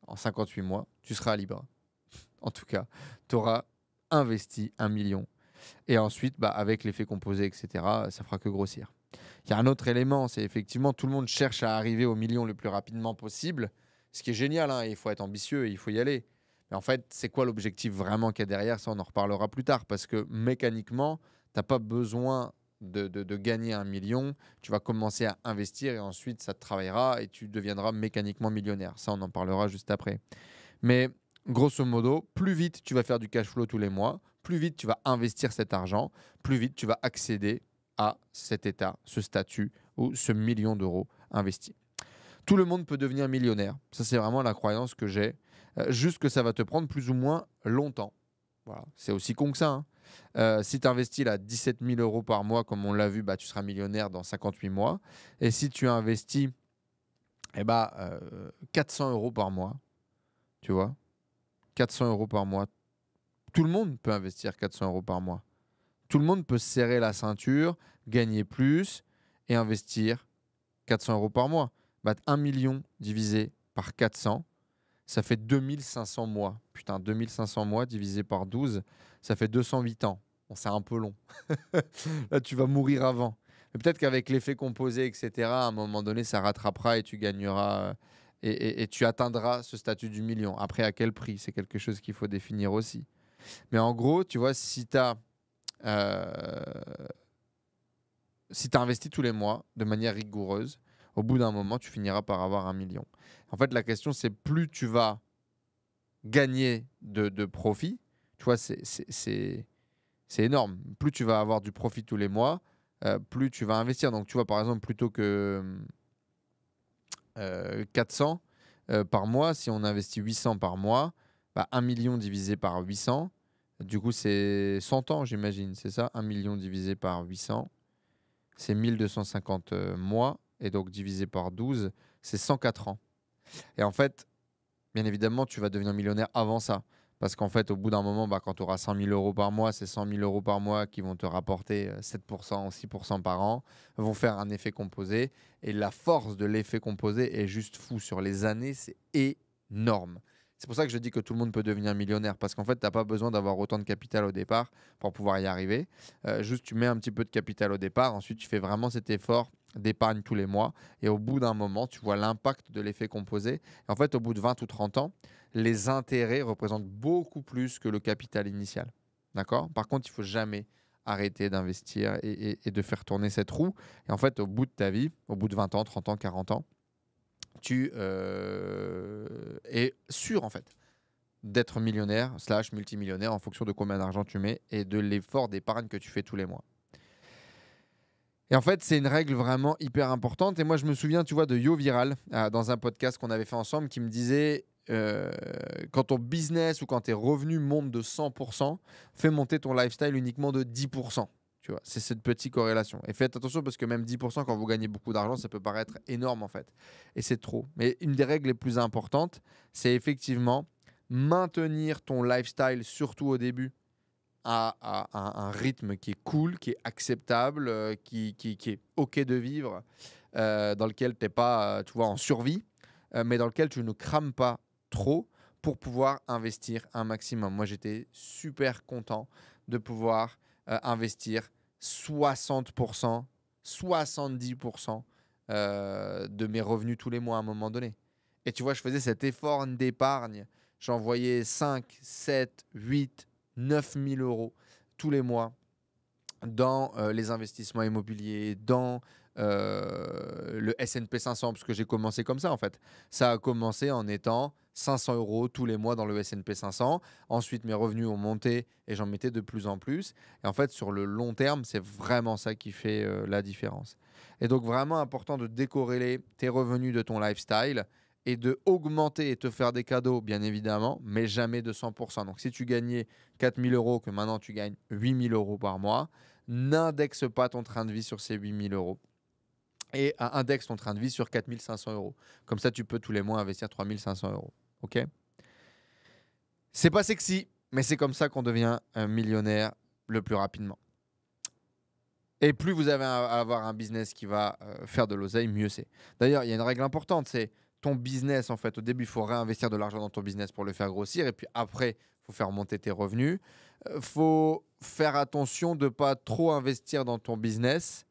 En 58 mois, tu seras libre. En tout cas, tu auras investi 1 million. Et ensuite, bah, avec l'effet composé, etc., ça fera que grossir. Il y a un autre élément, c'est effectivement tout le monde cherche à arriver au million le plus rapidement possible, ce qui est génial, hein, il faut être ambitieux et il faut y aller. Mais en fait, c'est quoi l'objectif vraiment qu'il y a derrière? Ça, on en reparlera plus tard, parce que mécaniquement, tu n'as pas besoin de gagner 1 million. Tu vas commencer à investir et ensuite, ça te travaillera et tu deviendras mécaniquement millionnaire. Ça, on en parlera juste après. Mais grosso modo, plus vite tu vas faire du cash flow tous les mois, plus vite tu vas investir cet argent, plus vite tu vas accéder à cet état, ce statut ou ce million d'euros investis. Tout le monde peut devenir millionnaire. Ça, c'est vraiment la croyance que j'ai. Juste que ça va te prendre plus ou moins longtemps. Voilà. C'est aussi con que ça, hein. Si tu investis là 17 000 € par mois, comme on l'a vu, bah, tu seras millionnaire dans 58 mois. Et si tu investis 400 € par mois, tu vois, 400 € par mois, tout le monde peut investir 400 € par mois. Tout le monde peut se serrer la ceinture, gagner plus et investir 400 € par mois. Bah, 1 million divisé par 400, ça fait 2500 mois. Putain, 2500 mois divisé par 12, ça fait 208 ans. Bon, c'est un peu long. Là, tu vas mourir avant. Mais peut-être qu'avec l'effet composé, etc., à un moment donné, ça rattrapera et tu gagneras et tu atteindras ce statut du million. Après, à quel prix? C'est quelque chose qu'il faut définir aussi. Mais en gros, tu vois, si tu investis tous les mois de manière rigoureuse, au bout d'un moment, tu finiras par avoir 1 million. En fait, la question, c'est plus tu vas gagner de profit, tu vois, c'est énorme. Plus tu vas avoir du profit tous les mois, plus tu vas investir. Donc, tu vois, par exemple, plutôt que 400 par mois, si on investit 800 par mois, bah, 1 million divisé par 800, du coup, c'est 100 ans, j'imagine, c'est ça? 1 million divisé par 800, c'est 1250 mois, et donc divisé par 12, c'est 104 ans. Et en fait, bien évidemment, tu vas devenir millionnaire avant ça. Parce qu'en fait, au bout d'un moment, bah, quand tu auras 100 000 euros par mois, c'est 100 000 euros par mois qui vont te rapporter 7%, 6% par an, vont faire un effet composé. Et la force de l'effet composé est juste fou. Sur les années, c'est énorme. C'est pour ça que je dis que tout le monde peut devenir millionnaire. Parce qu'en fait, tu n'as pas besoin d'avoir autant de capital au départ pour pouvoir y arriver. Juste, tu mets un petit peu de capital au départ. Ensuite, tu fais vraiment cet effort d'épargne tous les mois. Et au bout d'un moment, tu vois l'impact de l'effet composé. Et en fait, au bout de 20 ou 30 ans, les intérêts représentent beaucoup plus que le capital initial. D'accord? Par contre, il ne faut jamais arrêter d'investir et de faire tourner cette roue. Et en fait, au bout de ta vie, au bout de 20 ans, 30 ans, 40 ans, tu es sûr, en fait, d'être millionnaire / multimillionnaire en fonction de combien d'argent tu mets et de l'effort d'épargne que tu fais tous les mois. Et en fait, c'est une règle vraiment hyper importante. Et moi, je me souviens, tu vois, de Yo Viral, dans un podcast qu'on avait fait ensemble, qui me disait, quand ton business ou quand tes revenus montent de 100%, fais monter ton lifestyle uniquement de 10%. Tu vois, c'est cette petite corrélation. Et faites attention parce que même 10%, quand vous gagnez beaucoup d'argent, ça peut paraître énorme en fait. Et c'est trop. Mais une des règles les plus importantes, c'est effectivement maintenir ton lifestyle, surtout au début, à un rythme qui est cool, qui est acceptable, qui est OK de vivre, dans lequel tu n'es pas tu vois, en survie, mais dans lequel tu ne crames pas trop pour pouvoir investir un maximum. Moi, j'étais super content de pouvoir investir 60%, 70% de mes revenus tous les mois à un moment donné. Et tu vois, je faisais cet effort d'épargne. J'envoyais 5, 7, 8, 9 000 euros tous les mois dans les investissements immobiliers, dans le S&P 500, parce que j'ai commencé comme ça en fait. Ça a commencé en étant 500 euros tous les mois dans le S&P 500. Ensuite, mes revenus ont monté et j'en mettais de plus en plus. Et en fait, sur le long terme, c'est vraiment ça qui fait la différence. Et donc, vraiment important de décorréler tes revenus de ton lifestyle et de augmenter et te faire des cadeaux, bien évidemment, mais jamais de 100%. Donc, si tu gagnais 4 000 euros, que maintenant tu gagnes 8 000 euros par mois, n'indexe pas ton train de vie sur ces 8 000 euros et indexe ton train de vie sur 4 500 euros. Comme ça, tu peux tous les mois investir 3 500 euros. OK? C'est pas sexy, mais c'est comme ça qu'on devient un millionnaire le plus rapidement. Et plus vous avez à avoir un business qui va faire de l'oseille, mieux c'est. D'ailleurs, il y a une règle importante, c'est ton business, en fait, au début, il faut réinvestir de l'argent dans ton business pour le faire grossir. Et puis après, il faut faire monter tes revenus. Il faut faire attention de ne pas trop investir dans ton business.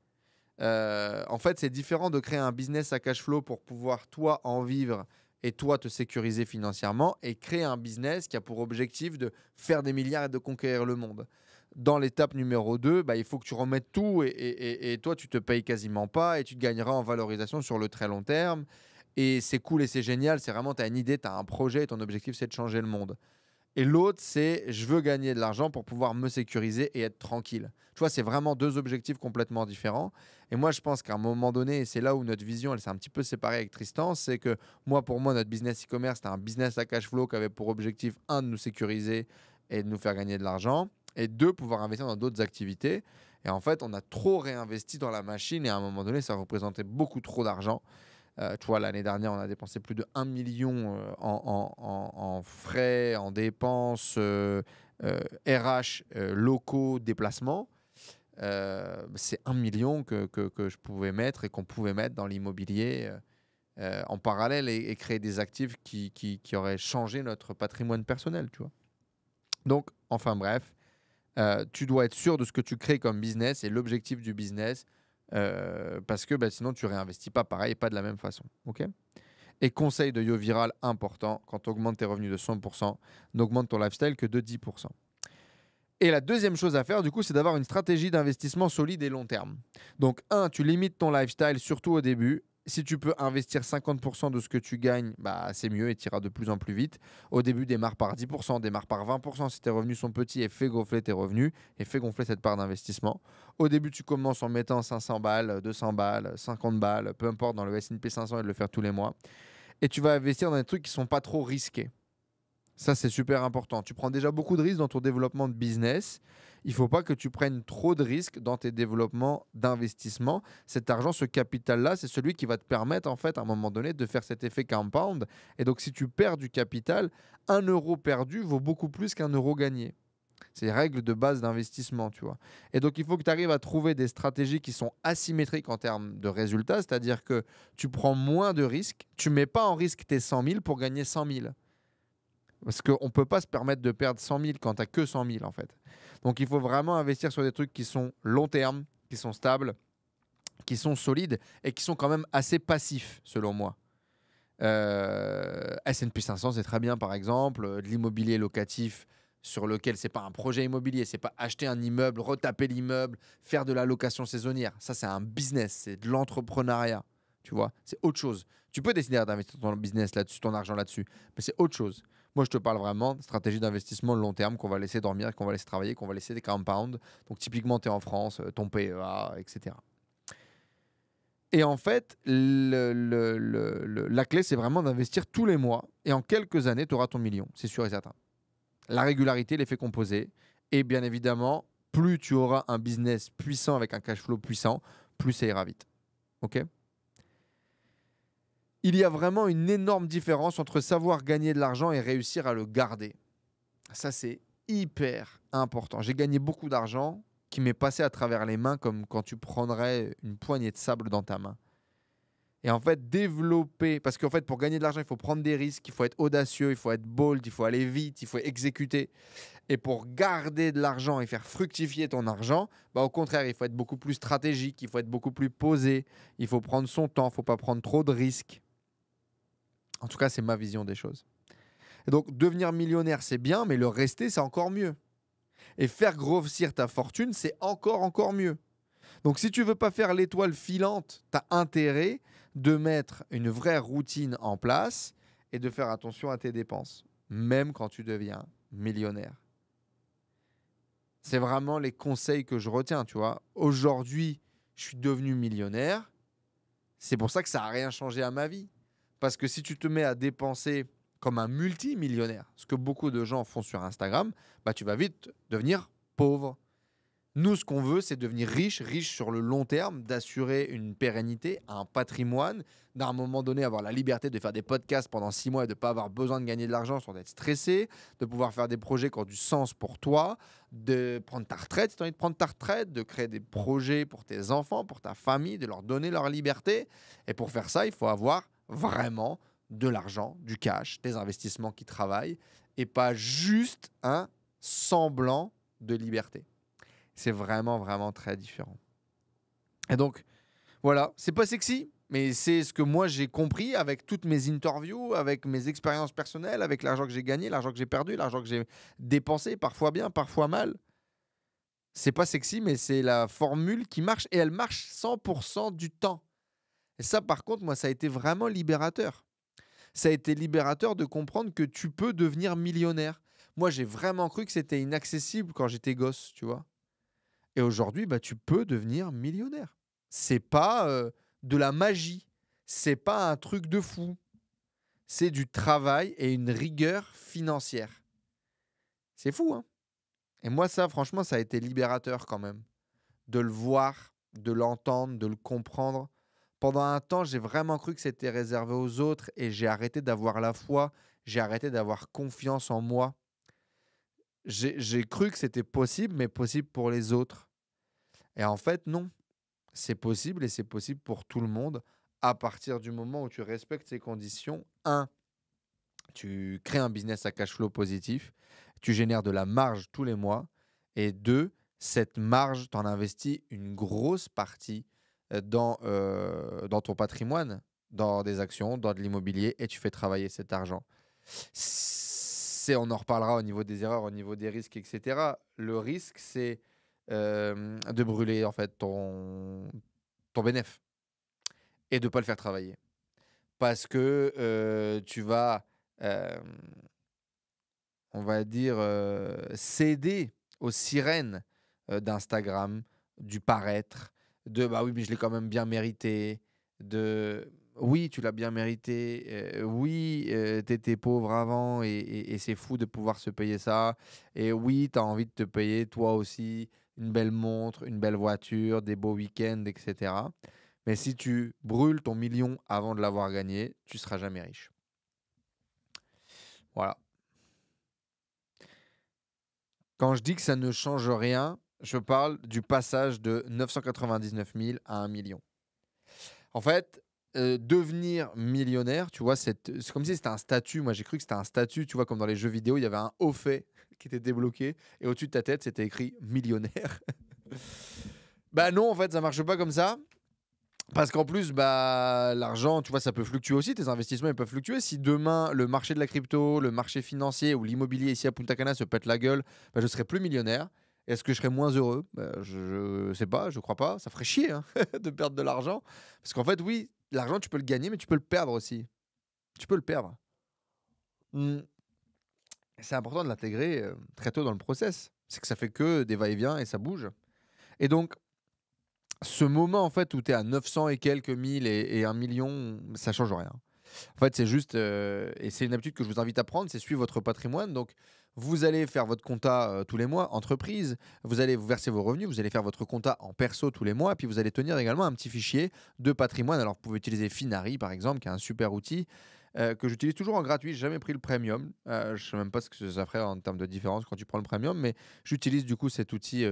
En fait, c'est différent de créer un business à cash flow pour pouvoir, toi, en vivre et toi, te sécuriser financièrement et créer un business qui a pour objectif de faire des milliards et de conquérir le monde. Dans l'étape numéro 2, bah, il faut que tu remettes tout et toi, tu te payes quasiment pas et tu te gagneras en valorisation sur le très long terme. Et c'est cool et c'est génial. C'est vraiment, tu as une idée, tu as un projet et ton objectif, c'est de changer le monde. Et l'autre, c'est je veux gagner de l'argent pour pouvoir me sécuriser et être tranquille. Tu vois, c'est vraiment deux objectifs complètement différents. Et moi, je pense qu'à un moment donné, et c'est là où notre vision, elle s'est un petit peu séparée avec Tristan, c'est que pour moi, notre business e-commerce, c'était un business à cash flow qui avait pour objectif, un, de nous sécuriser et de nous faire gagner de l'argent, et deux, pouvoir investir dans d'autres activités. Et en fait, on a trop réinvesti dans la machine et à un moment donné, ça représentait beaucoup trop d'argent. Tu vois, l'année dernière, on a dépensé plus de 1 million en frais, en dépenses, RH, locaux, déplacements. C'est 1 million que je pouvais mettre et qu'on pouvait mettre dans l'immobilier en parallèle et créer des actifs qui auraient changé notre patrimoine personnel, tu vois. Donc, enfin bref, Tu dois être sûr de ce que tu crées comme business et l'objectif du business parce que sinon tu réinvestis pas pareil, pas de la même façon. Ok. Et conseil de Yo Viral important, quand tu augmentes tes revenus de 100%, n'augmente ton lifestyle que de 10%. Et la deuxième chose à faire, du coup, c'est d'avoir une stratégie d'investissement solide et long terme. Donc, tu limites ton lifestyle, surtout au début. Si tu peux investir 50% de ce que tu gagnes, c'est mieux et tu iras de plus en plus vite. Au début, démarre par 10%, démarre par 20% si tes revenus sont petits et fais gonfler tes revenus et fais gonfler cette part d'investissement. Au début, tu commences en mettant 500 balles, 200 balles, 50 balles, peu importe, dans le S&P 500 et de le faire tous les mois. Et tu vas investir dans des trucs qui ne sont pas trop risqués. Ça, c'est super important. Tu prends déjà beaucoup de risques dans ton développement de business. Il ne faut pas que tu prennes trop de risques dans tes développements d'investissement. Cet argent, ce capital-là, c'est celui qui va te permettre, en fait, à un moment donné, de faire cet effet compound. Et donc, si tu perds du capital, 1 € perdu vaut beaucoup plus qu'1 € gagné. C'est les règles de base d'investissement, tu vois. Et donc, il faut que tu arrives à trouver des stratégies qui sont asymétriques en termes de résultats, c'est-à-dire que tu prends moins de risques, tu ne mets pas en risque tes 100 000 pour gagner 100 000. Parce qu'on ne peut pas se permettre de perdre 100 000 quand tu n'as que 100 000, en fait. Donc, il faut vraiment investir sur des trucs qui sont long terme, qui sont stables, qui sont solides et qui sont quand même assez passifs, selon moi. S&P 500, c'est très bien, par exemple. De l'immobilier locatif sur lequel c'est pas un projet immobilier, c'est pas acheter un immeuble, retaper l'immeuble, faire de la location saisonnière. Ça, c'est un business, c'est de l'entrepreneuriat. Tu vois, c'est autre chose. Tu peux décider d'investir ton business là-dessus, ton argent là-dessus, mais c'est autre chose. Moi, je te parle vraiment de stratégie d'investissement long terme qu'on va laisser dormir, qu'on va laisser travailler, qu'on va laisser des compounds. Donc, typiquement, tu es en France, ton PEA, etc. Et en fait, la clé, c'est vraiment d'investir tous les mois. Et en quelques années, tu auras ton million, c'est sûr et certain. La régularité, l'effet composé. Et bien évidemment, plus tu auras un business puissant avec un cash flow puissant, plus ça ira vite. OK ? Il y a vraiment une énorme différence entre savoir gagner de l'argent et réussir à le garder. Ça, c'est hyper important. J'ai gagné beaucoup d'argent qui m'est passé à travers les mains comme quand tu prendrais une poignée de sable dans ta main. Et en fait, développer, parce qu'en fait, pour gagner de l'argent, il faut prendre des risques, il faut être audacieux, il faut être bold, il faut aller vite, il faut exécuter. Et pour garder de l'argent et faire fructifier ton argent, au contraire, il faut être beaucoup plus stratégique, il faut être beaucoup plus posé, il faut prendre son temps, il ne faut pas prendre trop de risques. En tout cas, c'est ma vision des choses. Et donc, devenir millionnaire, c'est bien, mais le rester, c'est encore mieux. Et faire grossir ta fortune, c'est encore mieux. Donc, si tu ne veux pas faire l'étoile filante, tu as intérêt de mettre une vraie routine en place et de faire attention à tes dépenses, même quand tu deviens millionnaire. C'est vraiment les conseils que je retiens, tu vois. Aujourd'hui, je suis devenu millionnaire. C'est pour ça que ça n'a rien changé à ma vie. Parce que si tu te mets à dépenser comme un multimillionnaire, ce que beaucoup de gens font sur Instagram, tu vas vite devenir pauvre. Nous, ce qu'on veut, c'est devenir riche sur le long terme, d'assurer une pérennité, un patrimoine, d'un moment donné avoir la liberté de faire des podcasts pendant 6 mois et de ne pas avoir besoin de gagner de l'argent sans être stressé, de pouvoir faire des projets qui ont du sens pour toi, de prendre ta retraite si tu as envie de prendre ta retraite, de créer des projets pour tes enfants, pour ta famille, de leur donner leur liberté. Et pour faire ça, il faut avoir vraiment de l'argent, du cash, des investissements qui travaillent et pas juste un semblant de liberté. C'est vraiment très différent. Et donc, voilà, c'est pas sexy, mais c'est ce que moi j'ai compris avec toutes mes interviews, avec mes expériences personnelles, avec l'argent que j'ai gagné, l'argent que j'ai perdu, l'argent que j'ai dépensé, parfois bien, parfois mal. C'est pas sexy, mais c'est la formule qui marche et elle marche 100% du temps. Et ça, par contre, moi, ça a été vraiment libérateur. Ça a été libérateur de comprendre que tu peux devenir millionnaire. Moi, j'ai vraiment cru que c'était inaccessible quand j'étais gosse, tu vois. Et aujourd'hui, tu peux devenir millionnaire. C'est pas de la magie. C'est pas un truc de fou. C'est du travail et une rigueur financière. C'est fou, hein? Et moi, ça, franchement, ça a été libérateur quand même. De le voir, de l'entendre, de le comprendre. Pendant un temps, j'ai vraiment cru que c'était réservé aux autres et j'ai arrêté d'avoir la foi. J'ai arrêté d'avoir confiance en moi. J'ai cru que c'était possible, mais possible pour les autres. Et en fait, non. C'est possible et c'est possible pour tout le monde à partir du moment où tu respectes ces conditions. Tu crées un business à cash flow positif, tu génères de la marge tous les mois Et deux, cette marge, tu en investis une grosse partie dans ton patrimoine, dans des actions, dans de l'immobilier, et tu fais travailler cet argent. On en reparlera au niveau des erreurs, au niveau des risques, etc. Le risque, c'est de brûler en fait ton bénéfice et de ne pas le faire travailler. Parce que tu vas, euh, on va dire, céder aux sirènes d'Instagram, du paraître, de bah oui, mais je l'ai quand même bien mérité, de oui, tu l'as bien mérité, oui, t'étais pauvre avant et c'est fou de pouvoir se payer ça, et oui, t'as envie de te payer toi aussi une belle montre, une belle voiture, des beaux week-ends, etc. Mais si tu brûles ton million avant de l'avoir gagné, tu seras jamais riche. Voilà. Quand je dis que ça ne change rien, je parle du passage de 999 000 à 1 million. En fait, devenir millionnaire, tu vois, c'est comme si c'était un statut. Moi, j'ai cru que c'était un statut, tu vois, comme dans les jeux vidéo, il y avait un haut fait qui était débloqué et au-dessus de ta tête, c'était écrit millionnaire. Bah non, en fait, ça marche pas comme ça. Parce qu'en plus, bah, l'argent, tu vois, ça peut fluctuer aussi. Tes investissements, ils peuvent fluctuer. Si demain, le marché de la crypto, le marché financier ou l'immobilier ici à Punta Cana se pète la gueule, bah, je serai plus millionnaire. Est-ce que je serais moins heureux? Bah, je sais pas, je crois pas. Ça ferait chier hein, de perdre de l'argent. Parce qu'en fait, oui, l'argent, tu peux le gagner, mais tu peux le perdre aussi. Tu peux le perdre. Hmm. C'est important de l'intégrer très tôt dans le process. C'est que ça fait que des va-et-vient et ça bouge. Et donc, ce moment en fait où tu es à 900 et quelques mille et 1 million, ça change rien. En fait, c'est juste, et c'est une habitude que je vous invite à prendre, c'est suivre votre patrimoine. Donc, vous allez faire votre compta tous les mois, entreprise, vous allez vous verser vos revenus, vous allez faire votre compta en perso tous les mois, et puis vous allez tenir également un petit fichier de patrimoine. Alors, vous pouvez utiliser Finari, par exemple, qui est un super outil que j'utilise toujours en gratuit. J'ai jamais pris le premium. Je ne sais même pas ce que ça ferait en termes de différence quand tu prends le premium, mais j'utilise du coup cet outil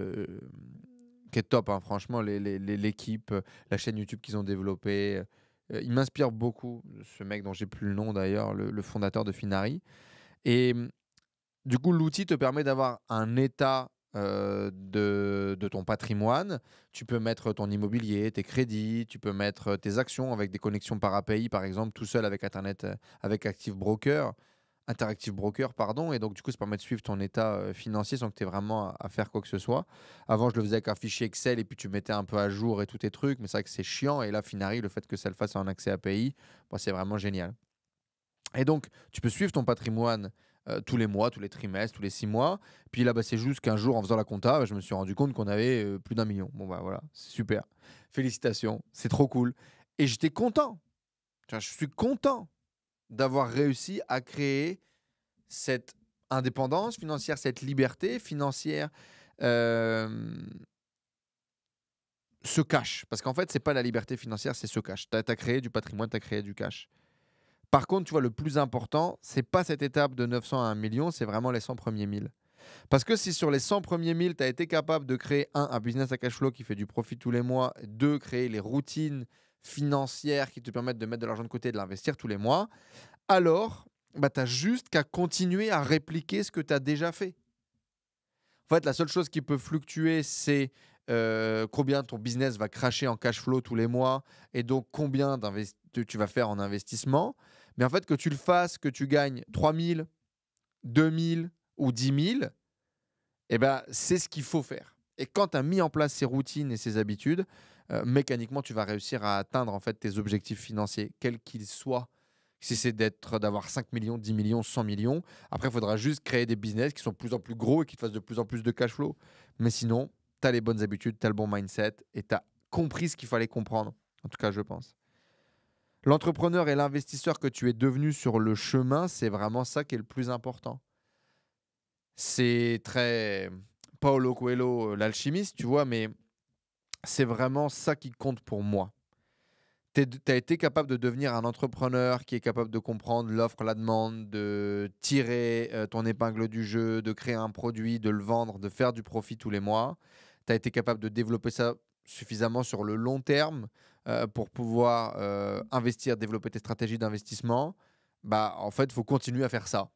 qui est top, hein, franchement, l'équipe, la chaîne YouTube qu'ils ont développée. Il m'inspire beaucoup, ce mec dont j'ai plus le nom d'ailleurs, le fondateur de Finari. Et du coup, l'outil te permet d'avoir un état de ton patrimoine. Tu peux mettre ton immobilier, tes crédits, tu peux mettre tes actions avec des connexions par API, par exemple, tout seul avec Internet, avec Interactive Broker, pardon, et donc du coup, ça permet de suivre ton état financier sans que tu aies vraiment à faire quoi que ce soit. Avant, je le faisais avec un fichier Excel et puis tu mettais un peu à jour et tous tes trucs, mais c'est vrai que c'est chiant. Et là, Finari, le fait que ça le fasse en accès API, bon, c'est vraiment génial. Et donc, tu peux suivre ton patrimoine tous les mois, tous les trimestres, tous les 6 mois. Puis là, bah, c'est juste qu'un jour, en faisant la compta, bah, je me suis rendu compte qu'on avait plus d'1 million. Bon, bah voilà, c'est super. Félicitations, c'est trop cool. Et j'étais content. Tu vois, je suis content d'avoir réussi à créer cette indépendance financière, cette liberté financière euh, se cache. Parce qu'en fait, c'est pas la liberté financière, c'est se cache. Tu as créé du patrimoine, tu as créé du cash. Par contre, tu vois, le plus important, c'est pas cette étape de 900 à 1 million, c'est vraiment les 100 premiers 1000. Parce que si sur les 100 premiers 1000, tu as été capable de créer un business à cash flow qui fait du profit tous les mois, deux, créer les routines financières qui te permettent de mettre de l'argent de côté et de l'investir tous les mois, alors bah, tu as juste qu'à continuer à répliquer ce que tu as déjà fait. En fait, la seule chose qui peut fluctuer, c'est combien ton business va cracher en cash flow tous les mois et donc combien tu vas faire en investissement. Mais en fait, que tu le fasses, que tu gagnes 3 000, 2 000 ou 10 000, eh ben, c'est ce qu'il faut faire. Et quand tu as mis en place ces routines et ces habitudes, mécaniquement, tu vas réussir à atteindre en fait tes objectifs financiers, quels qu'ils soient. Si c'est d'avoir 5 millions, 10 millions, 100 millions, après, il faudra juste créer des business qui sont de plus en plus gros et qui te fassent de plus en plus de cash flow. Mais sinon, tu as les bonnes habitudes, tu as le bon mindset et tu as compris ce qu'il fallait comprendre. En tout cas, je pense. L'entrepreneur et l'investisseur que tu es devenu sur le chemin, c'est vraiment ça qui est le plus important. C'est très Paulo Coelho, l'alchimiste, tu vois, mais c'est vraiment ça qui compte pour moi. Tu as été capable de devenir un entrepreneur qui est capable de comprendre l'offre, la demande, de tirer ton épingle du jeu, de créer un produit, de le vendre, de faire du profit tous les mois. Tu as été capable de développer ça suffisamment sur le long terme pour pouvoir investir, développer tes stratégies d'investissement. Bah, en fait, il faut continuer à faire ça.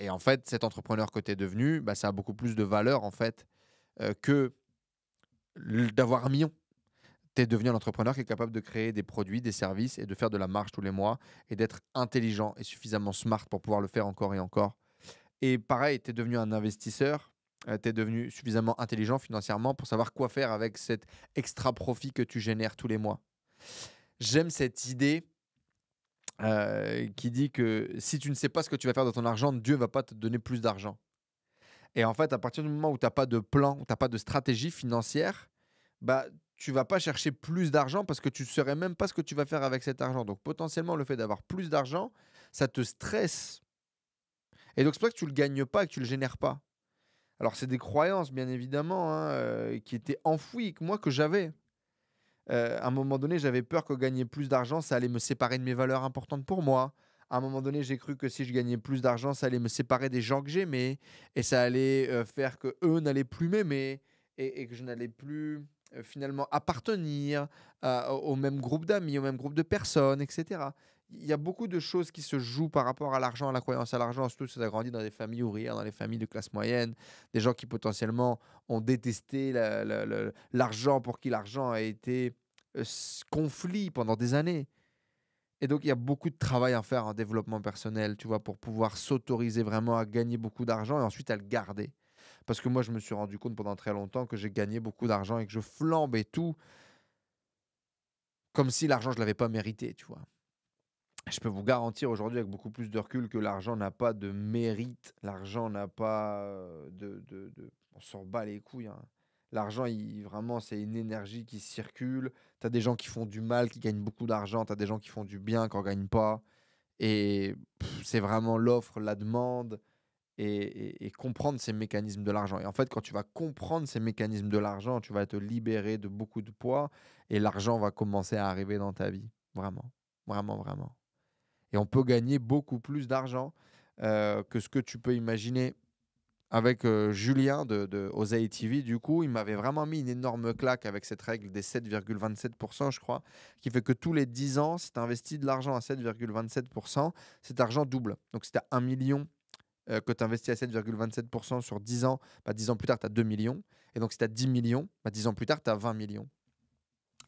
Et en fait, cet entrepreneur que tu es devenu, bah, ça a beaucoup plus de valeur en fait que d'avoir 1 million. Tu es devenu un entrepreneur qui est capable de créer des produits, des services et de faire de la marge tous les mois et d'être intelligent et suffisamment smart pour pouvoir le faire encore et encore. Et pareil, tu es devenu un investisseur, tu es devenu suffisamment intelligent financièrement pour savoir quoi faire avec cet extra profit que tu génères tous les mois. J'aime cette idée qui dit que si tu ne sais pas ce que tu vas faire de ton argent, Dieu ne va pas te donner plus d'argent. Et en fait, à partir du moment où tu as pas de plan, où tu as pas de stratégie financière, bah, tu vas pas chercher plus d'argent parce que tu ne saurais même pas ce que tu vas faire avec cet argent. Donc potentiellement, le fait d'avoir plus d'argent, ça te stresse. Et donc c'est pour ça que tu le gagnes pas et que tu le génères pas. Alors c'est des croyances, bien évidemment, hein, qui étaient enfouies, que moi, que j'avais. À un moment donné, j'avais peur que gagner plus d'argent, ça allait me séparer de mes valeurs importantes pour moi. À un moment donné, j'ai cru que si je gagnais plus d'argent, ça allait me séparer des gens que j'aimais et ça allait, faire qu'eux n'allaient plus m'aimer et que je n'allais plus, finalement appartenir au même groupe d'amis, au même groupe de personnes et cetera. Il y a beaucoup de choses qui se jouent par rapport à l'argent, à la croyance à l'argent, surtout si tu as grandi dans des familles ouvrières, dans les familles de classe moyenne, des gens qui potentiellement ont détesté l'argent, pour qui l'argent a été conflit pendant des années. Et donc, il y a beaucoup de travail à faire en développement personnel, tu vois, pour pouvoir s'autoriser vraiment à gagner beaucoup d'argent et ensuite à le garder. Parce que moi, je me suis rendu compte pendant très longtemps que j'ai gagné beaucoup d'argent et que je flambais tout comme si l'argent, je ne l'avais pas mérité, tu vois. Je peux vous garantir aujourd'hui, avec beaucoup plus de recul, que l'argent n'a pas de mérite. L'argent n'a pas On s'en bat les couilles, hein. L'argent, vraiment, c'est une énergie qui circule. Tu as des gens qui font du mal, qui gagnent beaucoup d'argent. Tu as des gens qui font du bien, qui n'en gagnent pas. Et c'est vraiment l'offre, la demande et comprendre ces mécanismes de l'argent. Et en fait, quand tu vas comprendre ces mécanismes de l'argent, tu vas te libérer de beaucoup de poids et l'argent va commencer à arriver dans ta vie. Vraiment, vraiment, vraiment. Et on peut gagner beaucoup plus d'argent que ce que tu peux imaginer. Avec Julien de Oseille TV, du coup, il m'avait vraiment mis une énorme claque avec cette règle des 7,27%, je crois, qui fait que tous les 10 ans, si tu investis de l'argent à 7,27%, cet argent double. Donc, si tu as 1 million que tu investis à 7,27% sur 10 ans, bah, 10 ans plus tard, tu as 2 millions. Et donc, si tu as 10 millions, bah, 10 ans plus tard, tu as 20 millions.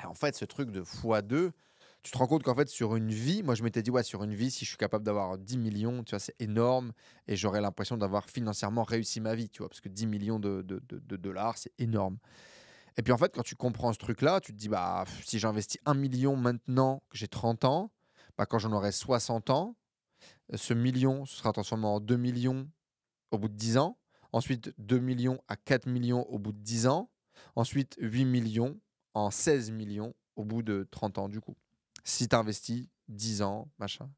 Et en fait, ce truc de x2, tu te rends compte qu'en fait, sur une vie, moi je m'étais dit, ouais, sur une vie, si je suis capable d'avoir 10 millions, tu vois, c'est énorme. Et j'aurais l'impression d'avoir financièrement réussi ma vie, tu vois, parce que 10 millions de dollars, c'est énorme. Et puis en fait, quand tu comprends ce truc-là, tu te dis, bah, si j'investis 1 million maintenant que j'ai 30 ans, bah, quand j'en aurai 60 ans, ce million ce sera transformé en 2 millions au bout de 10 ans. Ensuite, 2 millions à 4 millions au bout de 10 ans. Ensuite, 8 millions en 16 millions au bout de 30 ans, du coup. Si tu investis 10 ans, machin.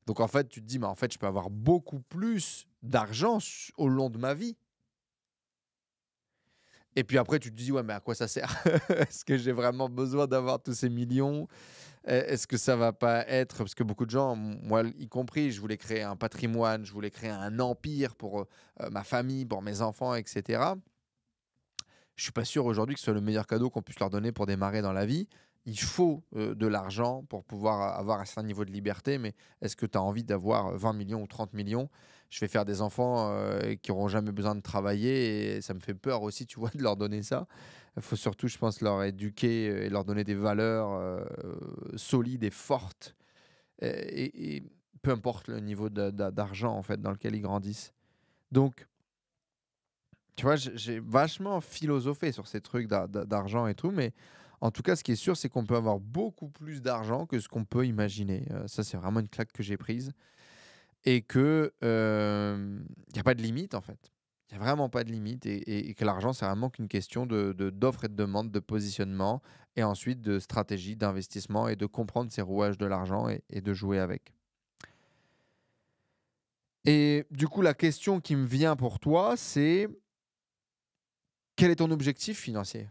Donc, en fait, tu te dis, mais en fait, je peux avoir beaucoup plus d'argent au long de ma vie. Et puis après, tu te dis, ouais, mais à quoi ça sert? Est-ce que j'ai vraiment besoin d'avoir tous ces millions? Est-ce que ça va pas être, parce que beaucoup de gens, moi y compris, je voulais créer un patrimoine, je voulais créer un empire pour ma famille, pour mes enfants, etc. Je suis pas sûr aujourd'hui que ce soit le meilleur cadeau qu'on puisse leur donner pour démarrer dans la vie. Il faut de l'argent pour pouvoir avoir un certain niveau de liberté, mais est-ce que tu as envie d'avoir 20 millions ou 30 millions? Je vais faire des enfants qui n'auront jamais besoin de travailler et ça me fait peur aussi, tu vois, de leur donner ça. Il faut surtout, je pense, leur éduquer et leur donner des valeurs solides et fortes, et peu importe le niveau d'argent en fait dans lequel ils grandissent. Donc, tu vois, j'ai vachement philosophé sur ces trucs d'argent et tout, mais en tout cas, ce qui est sûr, c'est qu'on peut avoir beaucoup plus d'argent que ce qu'on peut imaginer. Ça, c'est vraiment une claque que j'ai prise. Et que il n'y a pas de limite, en fait. Il n'y a vraiment pas de limite. Et que l'argent, c'est vraiment qu'une question d'offre et de demande, de positionnement, et ensuite de stratégie, d'investissement, et de comprendre ces rouages de l'argent et de jouer avec. Et du coup, la question qui me vient pour toi, c'est quel est ton objectif financier?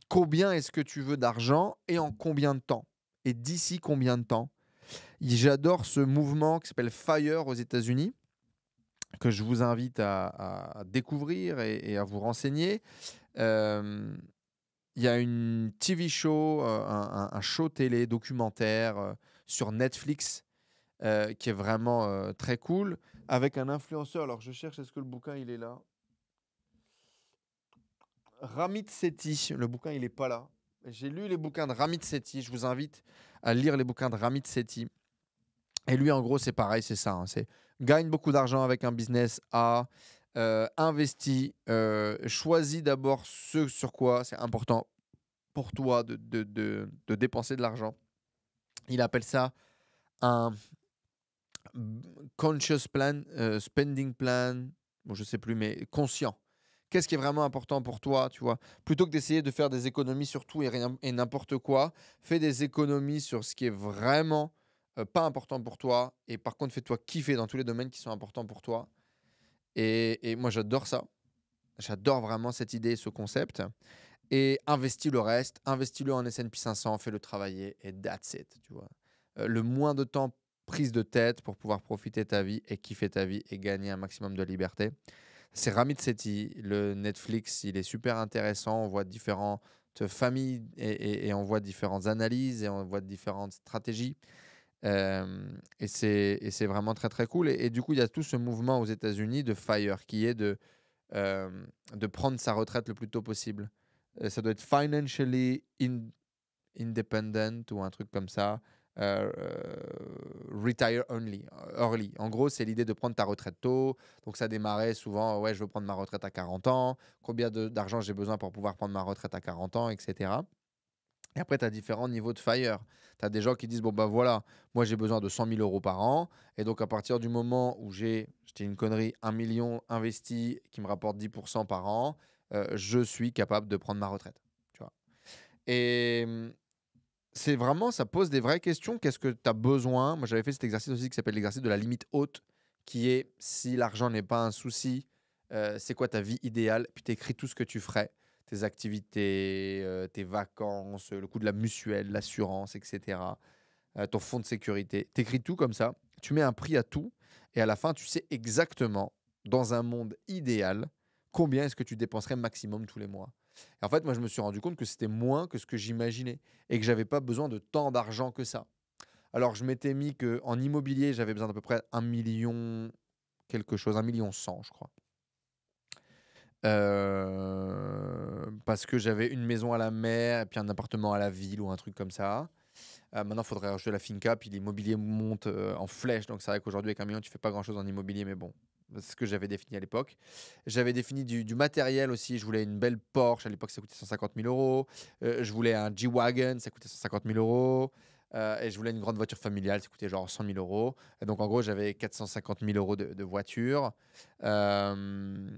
Combien est-ce que tu veux d'argent et en combien de temps? Et d'ici combien de temps? J'adore ce mouvement qui s'appelle FIRE aux États-Unis, que je vous invite à découvrir et à vous renseigner. Euh, Il y a une TV show, un show télé documentaire sur Netflix qui est vraiment très cool, avec un influenceur. Alors, je cherche, est-ce que le bouquin, il est là? Ramit Sethi, le bouquin, il n'est pas là. J'ai lu les bouquins de Ramit Sethi. Je vous invite à lire les bouquins de Ramit Sethi. Et lui, en gros, c'est pareil, c'est ça. Hein, c'est gagne beaucoup d'argent avec un business A, investis, choisis d'abord ce sur quoi c'est important pour toi de dépenser de l'argent. Il appelle ça un conscious plan, spending plan, bon, je sais plus, mais conscient. Qu'est-ce qui est vraiment important pour toi, tu vois? Plutôt que d'essayer de faire des économies sur tout et rien et n'importe quoi, fais des économies sur ce qui est vraiment pas important pour toi. Et par contre, fais-toi kiffer dans tous les domaines qui sont importants pour toi. Et moi, j'adore ça. J'adore vraiment cette idée, ce concept. Et investis le reste, investis-le en S&P 500, fais-le travailler et that's it, tu vois. Le moins de temps prise de tête pour pouvoir profiter de ta vie et kiffer ta vie et gagner un maximum de liberté. C'est Ramit Sethi, le Netflix, il est super intéressant, on voit différentes familles et on voit différentes analyses et on voit différentes stratégies. Et c'est vraiment très très cool. Et du coup, il y a tout ce mouvement aux États-Unis de FIRE qui est de prendre sa retraite le plus tôt possible. Ça doit être financially independent ou un truc comme ça. Retire only, early. En gros, c'est l'idée de prendre ta retraite tôt. Donc, ça démarrait souvent, ouais, je veux prendre ma retraite à 40 ans. Combien d'argent j'ai besoin pour pouvoir prendre ma retraite à 40 ans, etc. Et après, tu as différents niveaux de FIRE. Tu as des gens qui disent, bon, bah voilà, moi j'ai besoin de 100 000 euros par an. Et donc, à partir du moment où j'ai, j'étais une connerie, 1 million investi qui me rapporte 10% par an, je suis capable de prendre ma retraite. Tu vois. Et c'est vraiment, ça pose des vraies questions. Qu'est-ce que tu as besoin? Moi, j'avais fait cet exercice aussi qui s'appelle l'exercice de la limite haute, qui est si l'argent n'est pas un souci, c'est quoi ta vie idéale? Puis tu écris tout ce que tu ferais, tes activités, tes vacances, le coût de la mutuelle, l'assurance, etc. Ton fonds de sécurité. Tu écris tout comme ça, tu mets un prix à tout, et à la fin, tu sais exactement, dans un monde idéal, combien est-ce que tu dépenserais maximum tous les mois. Et en fait, moi, je me suis rendu compte que c'était moins que ce que j'imaginais et que j'avais pas besoin de tant d'argent que ça. Alors, je m'étais mis qu'en immobilier, j'avais besoin d'à peu près 1 million quelque chose, 1 million 100, je crois. Parce que j'avais une maison à la mer et puis un appartement à la ville ou un truc comme ça. Maintenant, il faudrait rajouter la finca, puis l'immobilier monte en flèche. Donc, c'est vrai qu'aujourd'hui, avec 1 million, tu fais pas grand-chose en immobilier, mais bon, c'est ce que j'avais défini à l'époque. J'avais défini du matériel aussi. Je voulais une belle Porsche. À l'époque, ça coûtait 150 000 euros. Je voulais un G-Wagon, ça coûtait 150 000 euros. Et je voulais une grande voiture familiale, ça coûtait genre 100 000 euros. Et donc, en gros, j'avais 450 000 euros de voiture. Euh,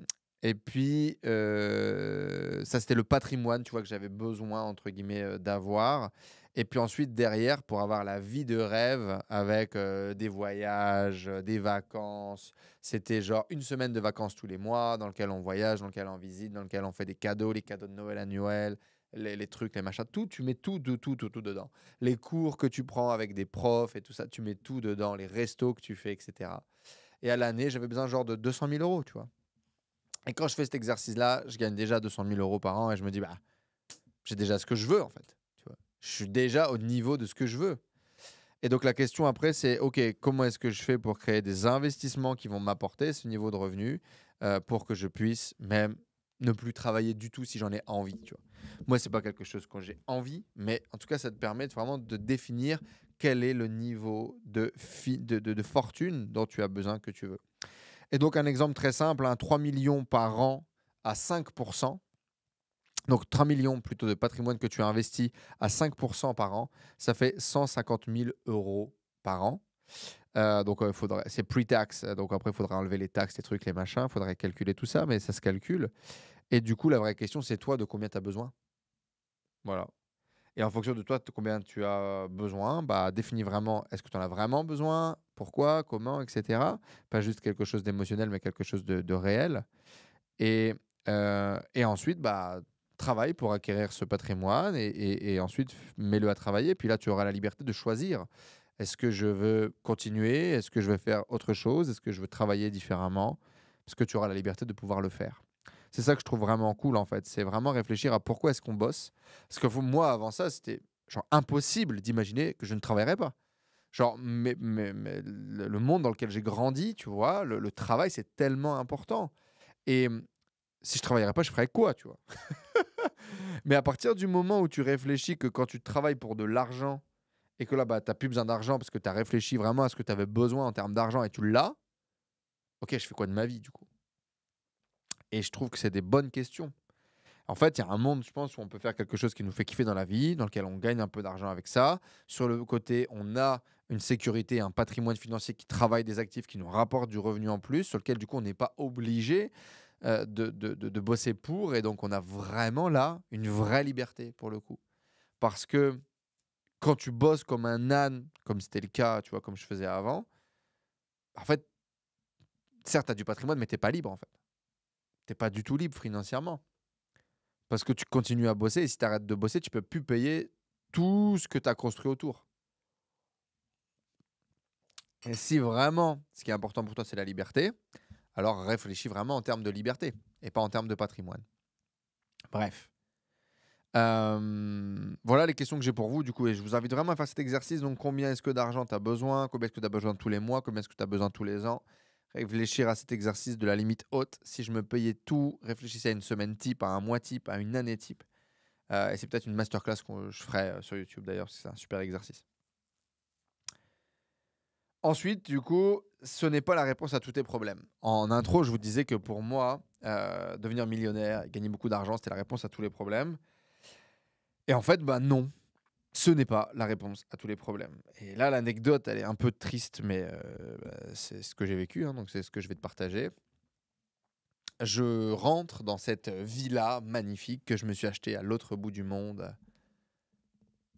et puis, ça, c'était le patrimoine, tu vois, que j'avais besoin, entre guillemets, d'avoir. Et puis ensuite, derrière, pour avoir la vie de rêve avec des voyages, des vacances, c'était genre une semaine de vacances tous les mois dans lequel on voyage, dans lequel on visite, dans lequel on fait des cadeaux, les cadeaux de Noël annuels, les trucs, les machins, tout, tu mets tout dedans. Les cours que tu prends avec des profs et tout ça, tu mets tout dedans, les restos que tu fais, etc. Et à l'année, j'avais besoin genre de 200 000 euros, tu vois. Et quand je fais cet exercice-là, je gagne déjà 200 000 euros par an et je me dis, bah, j'ai déjà ce que je veux en fait. Tu vois. Je suis déjà au niveau de ce que je veux. Et donc la question après, c'est, OK, comment est-ce que je fais pour créer des investissements qui vont m'apporter ce niveau de revenu pour que je puisse même ne plus travailler du tout si j'en ai envie. Tu vois. Moi, c'est pas quelque chose que j'ai envie, mais en tout cas, ça te permet vraiment de définir quel est le niveau de fortune dont tu as besoin que tu veux. Et donc un exemple très simple, 3 millions par an à 5%. Donc 3 millions plutôt de patrimoine que tu as investi à 5% par an, ça fait 150 000 euros par an. Donc c'est pre-tax, donc après il faudra enlever les taxes, les trucs, les machins, il faudrait calculer tout ça, mais ça se calcule. Et du coup, la vraie question, c'est toi, de combien tu as besoin. Voilà. Et en fonction de toi, de combien tu as besoin, bah, définis vraiment, est-ce que tu en as vraiment besoin, pourquoi, comment, etc. Pas juste quelque chose d'émotionnel, mais quelque chose de réel. Et ensuite, bah, travaille pour acquérir ce patrimoine et ensuite mets-le à travailler. Puis là, tu auras la liberté de choisir. Est-ce que je veux continuer? Est-ce que je veux faire autre chose? Est-ce que je veux travailler différemment? Parce que tu auras la liberté de pouvoir le faire. C'est ça que je trouve vraiment cool en fait. C'est vraiment réfléchir à pourquoi est-ce qu'on bosse. Parce que moi, avant ça, c'était genre impossible d'imaginer que je ne travaillerais pas. Genre, mais le monde dans lequel j'ai grandi, tu vois, le travail, c'est tellement important. Et si je travaillerais pas, je ferais quoi, tu vois? Mais à partir du moment où tu réfléchis que quand tu travailles pour de l'argent et que là, bah, tu plus besoin d'argent parce que tu as réfléchi vraiment à ce que tu avais besoin en termes d'argent et tu l'as, OK, je fais quoi de ma vie, du coup? Et je trouve que c'est des bonnes questions. En fait, il y a un monde, je pense, où on peut faire quelque chose qui nous fait kiffer dans la vie, dans lequel on gagne un peu d'argent avec ça. Sur le côté, on a une sécurité, un patrimoine financier qui travaille des actifs, qui nous rapporte du revenu en plus, sur lequel, du coup, on n'est pas obligé de bosser pour. Et donc, on a vraiment là une vraie liberté, pour le coup. Parce que quand tu bosses comme un âne, comme c'était le cas, tu vois, comme je faisais avant, en fait, certes, tu as du patrimoine, mais tu pas libre, en fait. Tu pas du tout libre financièrement. Parce que tu continues à bosser et si tu arrêtes de bosser, tu peux plus payer tout ce que tu as construit autour. Et si vraiment, ce qui est important pour toi, c'est la liberté, alors réfléchis vraiment en termes de liberté et pas en termes de patrimoine. Bref. Voilà les questions que j'ai pour vous, du coup, et je vous invite vraiment à faire cet exercice. Donc, combien est-ce que d'argent tu as besoin? Combien est-ce que tu as besoin tous les mois? Combien est-ce que tu as besoin tous les ans? Réfléchir à cet exercice de la limite haute. Si je me payais tout, réfléchissez à une semaine type, à un mois type, à une année type. Et c'est peut-être une masterclass que je ferai sur YouTube d'ailleurs, parce que c'est un super exercice. Ensuite, du coup, ce n'est pas la réponse à tous tes problèmes. En intro, je vous disais que pour moi, devenir millionnaire et gagner beaucoup d'argent, c'était la réponse à tous les problèmes. Et en fait, bah non, ce n'est pas la réponse à tous les problèmes. Et là, l'anecdote, elle est un peu triste, mais c'est ce que j'ai vécu, hein, donc c'est ce que je vais te partager. Je rentre dans cette villa magnifique que je me suis achetée à l'autre bout du monde,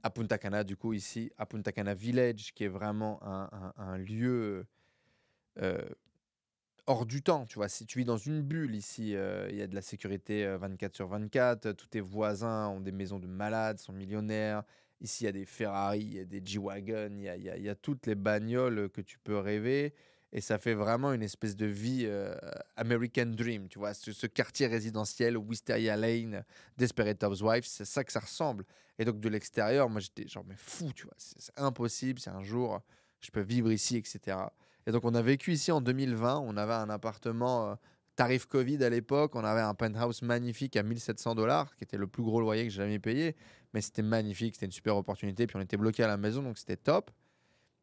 à Punta Cana, du coup, ici, à Punta Cana Village, qui est vraiment un lieu euh, hors du temps. Tu vois, si tu vis dans une bulle ici, il y a de la sécurité 24 sur 24. Tous tes voisins ont des maisons de malades, sont millionnaires. Ici, il y a des Ferrari, il y a des G-Wagon, il y a toutes les bagnoles que tu peux rêver. Et ça fait vraiment une espèce de vie American Dream, tu vois, ce quartier résidentiel, Wisteria Lane, Desperate Housewives, c'est ça que ça ressemble. Et donc de l'extérieur, moi j'étais genre mais fou, tu vois, c'est impossible, c'est un jour, je peux vivre ici, etc. Et donc on a vécu ici en 2020, on avait un appartement tarif Covid à l'époque, on avait un penthouse magnifique à 1 700 $, qui était le plus gros loyer que j'ai jamais payé, mais c'était magnifique, c'était une super opportunité, puis on était bloqué à la maison, donc c'était top.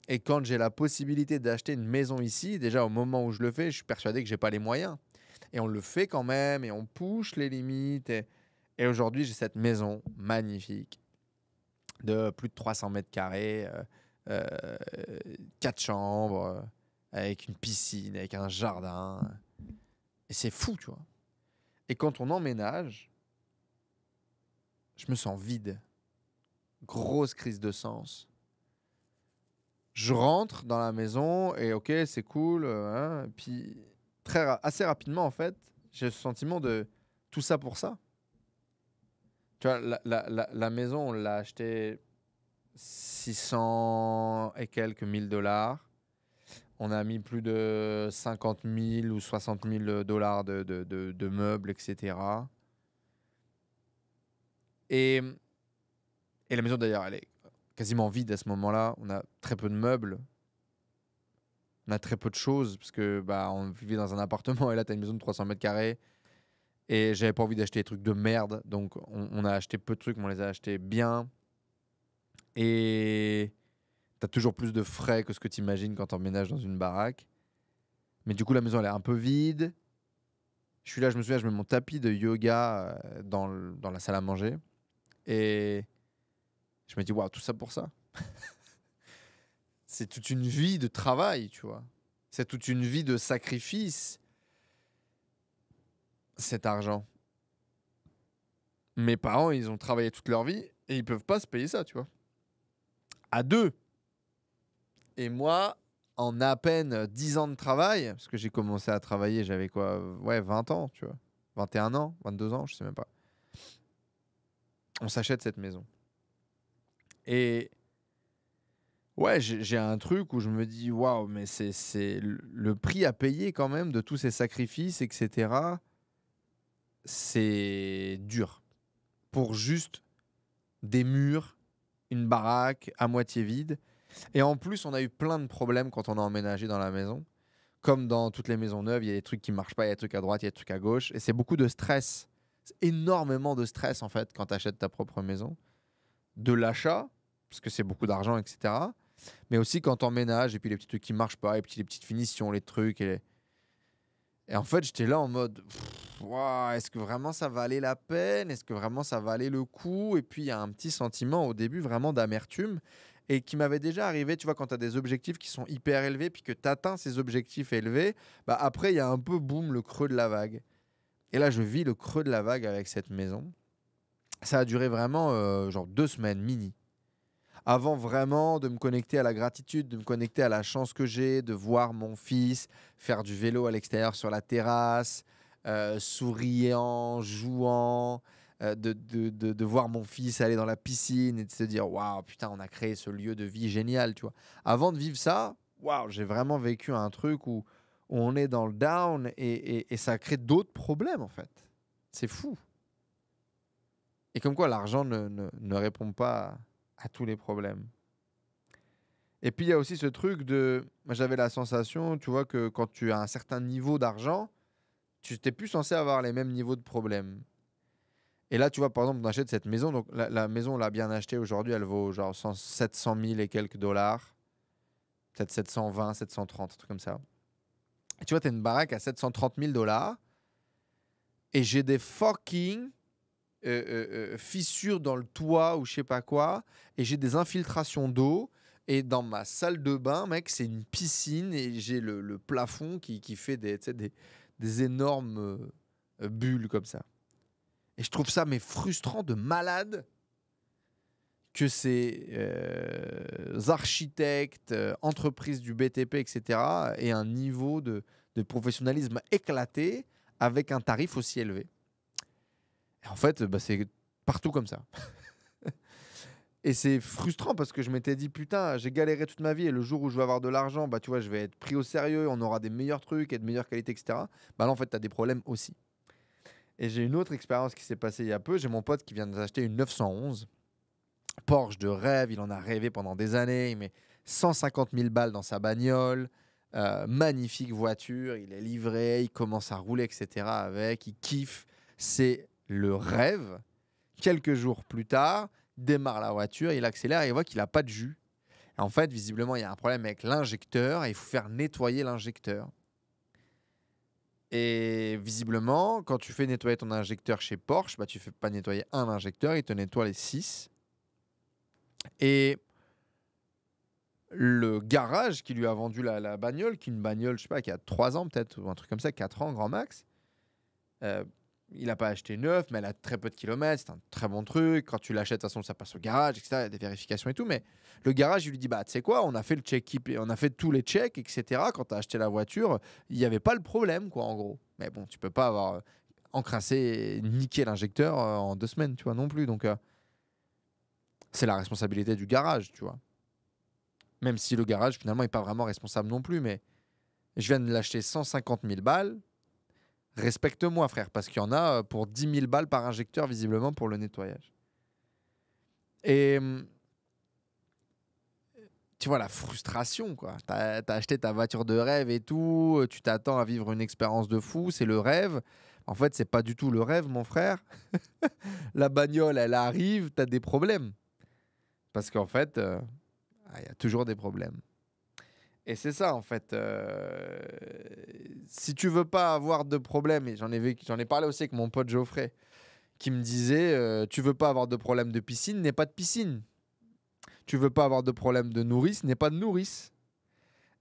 Et quand j'ai la possibilité d'acheter une maison ici, déjà au moment où je le fais, je suis persuadé que j'ai pas les moyens. Et on le fait quand même, et on push les limites. Et aujourd'hui, j'ai cette maison magnifique de plus de 300 mètres carrés, 4 chambres, avec une piscine, avec un jardin. Et c'est fou, tu vois. Et quand on emménage, je me sens vide. Grosse crise de sens. Je rentre dans la maison et ok, c'est cool. Hein, et puis, assez rapidement, en fait, j'ai ce sentiment de tout ça pour ça. Tu vois, la maison, on l'a achetée 600 et quelques mille dollars. On a mis plus de 50 000 ou 60 000 dollars de meubles, etc. Et, et la maison, d'ailleurs, elle est quasiment vide à ce moment-là. On a très peu de meubles. On a très peu de choses parce que bah, on vivait dans un appartement et là, tu as une maison de 300 mètres carrés. Et j'avais pas envie d'acheter des trucs de merde. Donc, on a acheté peu de trucs, mais on les a achetés bien. Et tu as toujours plus de frais que ce que tu imagines quand tu emménages dans une baraque. Mais du coup, la maison, elle est un peu vide. Je suis là, je me souviens, je mets mon tapis de yoga dans la salle à manger. Et je me dis, waouh, tout ça pour ça. C'est toute une vie de travail, tu vois. C'est toute une vie de sacrifice, cet argent. Mes parents, ils ont travaillé toute leur vie et ils peuvent pas se payer ça, tu vois. À deux. Et moi, en à peine 10 ans de travail, parce que j'ai commencé à travailler, j'avais quoi? Ouais, 20 ans, tu vois. 21 ans, 22 ans, je sais même pas. On s'achète cette maison. Et ouais, j'ai un truc où je me dis, waouh, mais c'est le prix à payer quand même de tous ces sacrifices, etc. C'est dur. Pour juste des murs, une baraque à moitié vide. Et en plus, on a eu plein de problèmes quand on a emménagé dans la maison. Comme dans toutes les maisons neuves, il y a des trucs qui marchent pas, il y a des trucs à droite, il y a des trucs à gauche. Et c'est beaucoup de stress. C'est énormément de stress, en fait, quand tu achètes ta propre maison. De l'achat, parce que c'est beaucoup d'argent, etc. Mais aussi quand tu emménages, et puis les petits trucs qui marchent pas, les petites finitions, les trucs. Et en fait, j'étais là en mode, ouah, est-ce que vraiment ça valait la peine? Est-ce que vraiment ça valait le coup? Et puis, il y a un petit sentiment au début vraiment d'amertume et qui m'avait déjà arrivé, tu vois, quand tu as des objectifs qui sont hyper élevés, puis que tu atteins ces objectifs élevés, bah après, il y a un peu, boum, le creux de la vague. Et là, je vis le creux de la vague avec cette maison. Ça a duré vraiment genre 2 semaines mini. Avant vraiment de me connecter à la gratitude, de me connecter à la chance que j'ai, de voir mon fils faire du vélo à l'extérieur sur la terrasse, souriant, jouant, de voir mon fils aller dans la piscine et de se dire waouh, putain, on a créé ce lieu de vie génial, tu vois. Avant de vivre ça, waouh, j'ai vraiment vécu un truc où on est dans le down et ça crée d'autres problèmes en fait. C'est fou. Et comme quoi l'argent ne répond pas à tous les problèmes. Et puis il y a aussi ce truc de, moi j'avais la sensation, tu vois, que quand tu as un certain niveau d'argent, tu n'es plus censé avoir les mêmes niveaux de problèmes. Et là, tu vois, par exemple, on achète cette maison, donc la maison, on l'a bien achetée aujourd'hui, elle vaut genre 700 000 et quelques dollars, peut-être 720, 730, un truc comme ça. Et tu vois, tu as une baraque à 730 000 dollars et j'ai des fucking fissures dans le toit ou je sais pas quoi, et j'ai des infiltrations d'eau. Et dans ma salle de bain, mec, c'est une piscine et j'ai le plafond qui fait des énormes bulles comme ça. Et je trouve ça mais frustrant de malade que ces architectes, entreprises du BTP, etc., aient un niveau de professionnalisme éclaté avec un tarif aussi élevé. Et en fait, bah, c'est partout comme ça. Et c'est frustrant parce que je m'étais dit, putain, j'ai galéré toute ma vie et le jour où je vais avoir de l'argent, bah, tu vois, je vais être pris au sérieux, on aura des meilleurs trucs et de meilleure qualité, etc. Bah là, en fait, tu as des problèmes aussi. Et j'ai une autre expérience qui s'est passée il y a peu. J'ai mon pote qui vient d'acheter une 911. Porsche de rêve, il en a rêvé pendant des années. Il met 150 000 balles dans sa bagnole. Magnifique voiture, il est livré, il commence à rouler, etc. avec, il kiffe. C'est le rêve. Quelques jours plus tard, démarre la voiture, il accélère et il voit qu'il n'a pas de jus. Et en fait, visiblement, il y a un problème avec l'injecteur et il faut faire nettoyer l'injecteur. Et visiblement, quand tu fais nettoyer ton injecteur chez Porsche, bah, tu ne fais pas nettoyer un injecteur, il te nettoie les 6. Et le garage qui lui a vendu la bagnole, qui est une bagnole, je sais pas, qui a 3 ans peut-être, ou un truc comme ça, 4 ans grand max, il n'a pas acheté neuf, mais elle a très peu de kilomètres, c'est un très bon truc. Quand tu l'achètes, de toute façon, ça passe au garage, etc. Il y a des vérifications et tout. Mais le garage, il lui dit, bah, tu sais quoi, on a fait le check, on a fait tous les checks, etc. Quand tu as acheté la voiture, il n'y avait pas le problème, quoi, en gros. Mais bon, tu peux pas avoir encrassé et niqué l'injecteur en 2 semaines, tu vois, non plus. Donc, c'est la responsabilité du garage, tu vois. Même si le garage, finalement, n'est pas vraiment responsable non plus. Mais je viens de l'acheter 150 000 balles. Respecte-moi, frère, parce qu'il y en a pour 10 000 balles par injecteur, visiblement, pour le nettoyage. Et tu vois, la frustration, quoi. T'as acheté ta voiture de rêve et tout, tu t'attends à vivre une expérience de fou, c'est le rêve. En fait, c'est pas du tout le rêve, mon frère. La bagnole, elle arrive, t'as des problèmes. Parce qu'en fait, y a toujours des problèmes. Et c'est ça, en fait. Si tu veux pas avoir de problème, et j'en ai parlé aussi avec mon pote Geoffrey, qui me disait tu veux pas avoir de problème de piscine, n'aie pas de piscine. Tu veux pas avoir de problème de nourrice, n'aie pas de nourrice.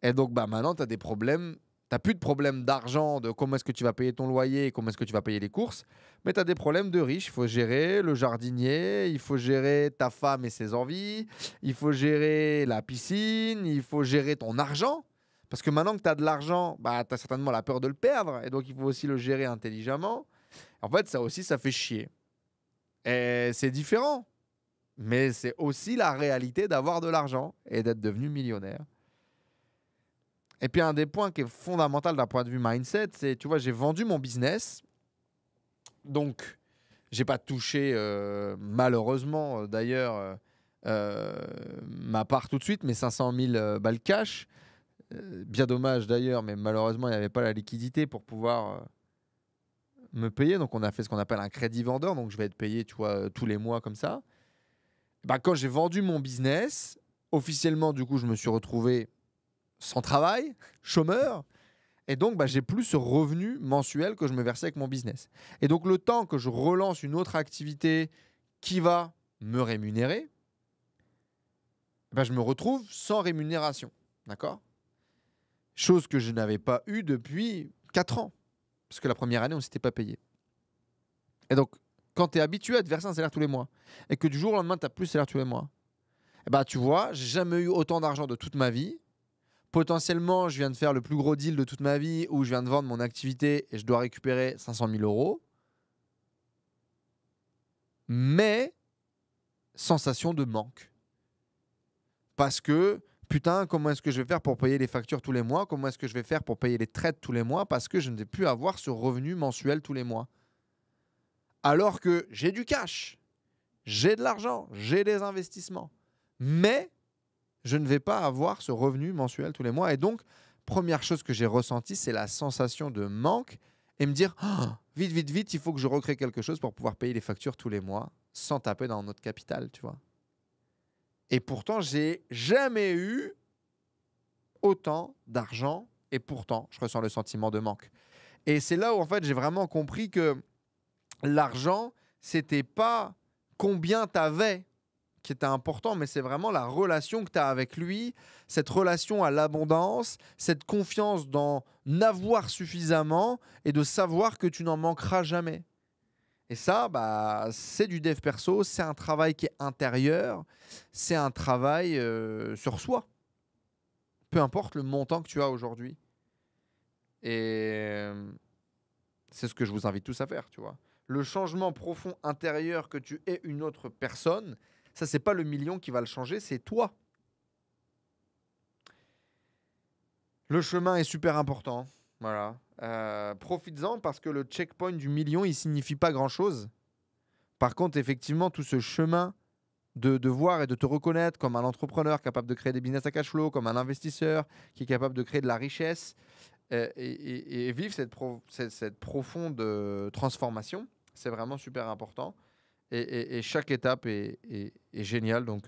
Et donc, bah, maintenant, tu as des problèmes. Tu n'as plus de problème d'argent, de comment est-ce que tu vas payer ton loyer, comment est-ce que tu vas payer les courses, mais tu as des problèmes de riches. Il faut gérer le jardinier, il faut gérer ta femme et ses envies, il faut gérer la piscine, il faut gérer ton argent. Parce que maintenant que tu as de l'argent, bah, tu as certainement la peur de le perdre, et donc il faut aussi le gérer intelligemment. En fait, ça aussi, ça fait chier. Et c'est différent, mais c'est aussi la réalité d'avoir de l'argent et d'être devenu millionnaire. Et puis un des points qui est fondamental d'un point de vue mindset, c'est, tu vois, j'ai vendu mon business, donc j'ai pas touché, malheureusement d'ailleurs, ma part tout de suite, mes 500 000 balles cash. Bien dommage d'ailleurs, mais malheureusement, il n'y avait pas la liquidité pour pouvoir me payer. Donc, on a fait ce qu'on appelle un crédit vendeur. Donc, je vais être payé, tu vois, tous les mois comme ça. Bah, quand j'ai vendu mon business, officiellement, du coup, je me suis retrouvé sans travail, chômeur. Et donc, bah, j'ai plus ce revenu mensuel que je me versais avec mon business. Et donc, le temps que je relance une autre activité qui va me rémunérer, bah, je me retrouve sans rémunération. D'accord ? Chose que je n'avais pas eue depuis 4 ans. Parce que la première année, on ne s'était pas payé. Et donc, quand tu es habitué à te verser un salaire tous les mois, et que du jour au lendemain, tu n'as plus de salaire tous les mois, et bah, tu vois, j'ai jamais eu autant d'argent de toute ma vie. Potentiellement, je viens de faire le plus gros deal de toute ma vie où je viens de vendre mon activité et je dois récupérer 500 000 euros. Mais, sensation de manque. Parce que, putain, comment est-ce que je vais faire pour payer les factures tous les mois? Comment est-ce que je vais faire pour payer les traites tous les mois? Parce que je ne vais plus avoir ce revenu mensuel tous les mois. Alors que j'ai du cash, j'ai de l'argent, j'ai des investissements. Mais je ne vais pas avoir ce revenu mensuel tous les mois. Et donc, première chose que j'ai ressentie, c'est la sensation de manque et me dire oh, vite, vite, vite, il faut que je recrée quelque chose pour pouvoir payer les factures tous les mois sans taper dans notre capital, tu vois. Et pourtant, j'ai jamais eu autant d'argent et pourtant, je ressens le sentiment de manque. Et c'est là où, en fait, j'ai vraiment compris que l'argent, c'était pas combien tu avais qui était important, mais c'est vraiment la relation que tu as avec lui, cette relation à l'abondance, cette confiance d'en avoir suffisamment et de savoir que tu n'en manqueras jamais. Et ça, bah, c'est du dev perso, c'est un travail qui est intérieur, c'est un travail sur soi, peu importe le montant que tu as aujourd'hui. Et c'est ce que je vous invite tous à faire, tu vois. Le changement profond intérieur que tu aies une autre personne, ça, c'est pas le million qui va le changer, c'est toi. Le chemin est super important. Voilà. Profites-en parce que le checkpoint du million, il signifie pas grand-chose. Par contre, effectivement, tout ce chemin de voir et de te reconnaître comme un entrepreneur capable de créer des business à cash flow, comme un investisseur qui est capable de créer de la richesse et vivre cette profonde transformation, c'est vraiment super important. Et chaque étape est géniale. Donc,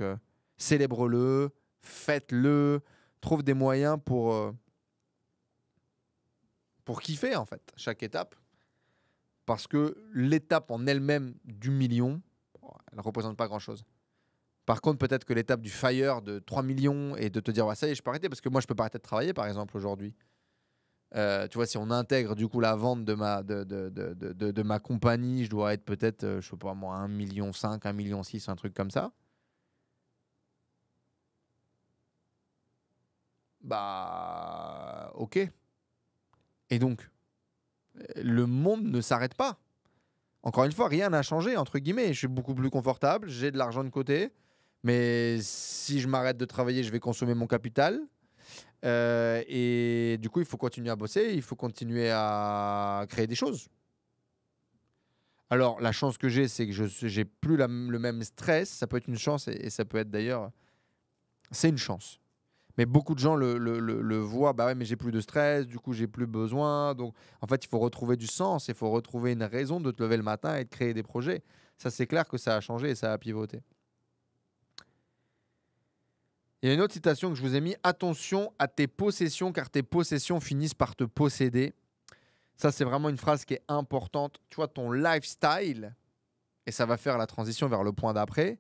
célèbre-le, faites-le, trouve des moyens pour kiffer, en fait, chaque étape. Parce que l'étape en elle-même du million, elle ne représente pas grand-chose. Par contre, peut-être que l'étape du fire de 3 millions et de te dire, ouais, ça y est, je peux arrêter, parce que moi, je peux pas arrêter de travailler, par exemple, aujourd'hui. Tu vois, si on intègre du coup la vente de ma compagnie, je dois être peut-être, je sais pas moi, 1,5 million, 1,6 million, un truc comme ça. Bah, ok. Et donc, le monde ne s'arrête pas. Encore une fois, rien n'a changé, entre guillemets. Je suis beaucoup plus confortable, j'ai de l'argent de côté. Mais si je m'arrête de travailler, je vais consommer mon capital. Et du coup, il faut continuer à bosser, il faut continuer à créer des choses. Alors, la chance que j'ai, c'est que je n'ai plus le même stress. Ça peut être une chance et ça peut être d'ailleurs... C'est une chance. Mais beaucoup de gens le voient, bah ouais, mais j'ai plus de stress, du coup j'ai plus besoin. Donc en fait, il faut retrouver du sens, il faut retrouver une raison de te lever le matin et de créer des projets. Ça, c'est clair que ça a changé et ça a pivoté. Il y a une autre citation que je vous ai mis. Attention à tes possessions, car tes possessions finissent par te posséder. Ça, c'est vraiment une phrase qui est importante. Tu vois, ton lifestyle, et ça va faire la transition vers le point d'après,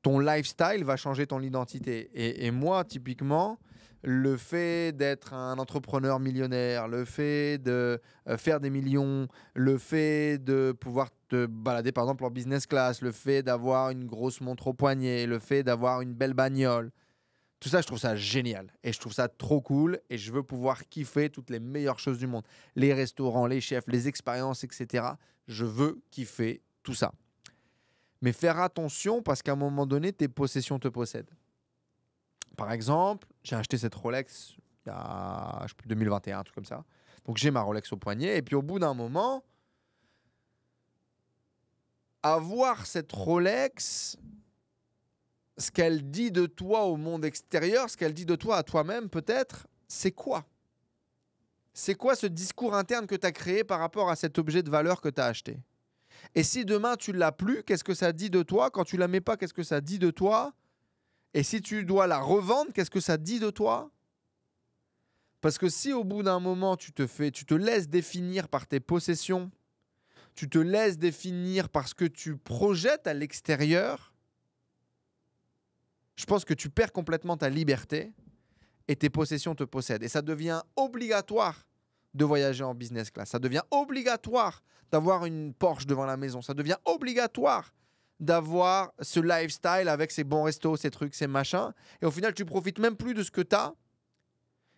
ton lifestyle va changer ton identité. Et moi, typiquement, le fait d'être un entrepreneur millionnaire, le fait de faire des millions, le fait de pouvoir te balader par exemple en business class, le fait d'avoir une grosse montre au poignet, le fait d'avoir une belle bagnole, tout ça, je trouve ça génial. Et je trouve ça trop cool. Et je veux pouvoir kiffer toutes les meilleures choses du monde. Les restaurants, les chefs, les expériences, etc. Je veux kiffer tout ça. Mais faire attention parce qu'à un moment donné, tes possessions te possèdent. Par exemple, j'ai acheté cette Rolex il y a 2021, un truc comme ça. Donc j'ai ma Rolex au poignet. Et puis au bout d'un moment, avoir cette Rolex, ce qu'elle dit de toi au monde extérieur, ce qu'elle dit de toi à toi-même peut-être, c'est quoi? C'est quoi ce discours interne que tu as créé par rapport à cet objet de valeur que tu as acheté? Et si demain tu l'as plus, qu'est-ce que ça dit de toi? Quand tu la mets pas, qu'est-ce que ça dit de toi? Et si tu dois la revendre, qu'est-ce que ça dit de toi? Parce que si au bout d'un moment tu te laisses définir par tes possessions, tu te laisses définir par ce que tu projettes à l'extérieur, je pense que tu perds complètement ta liberté et tes possessions te possèdent. Et ça devient obligatoire de voyager en business class. Ça devient obligatoire d'avoir une Porsche devant la maison. Ça devient obligatoire d'avoir ce lifestyle avec ses bons restos, ces trucs, ces machins. Et au final, tu profites même plus de ce que tu as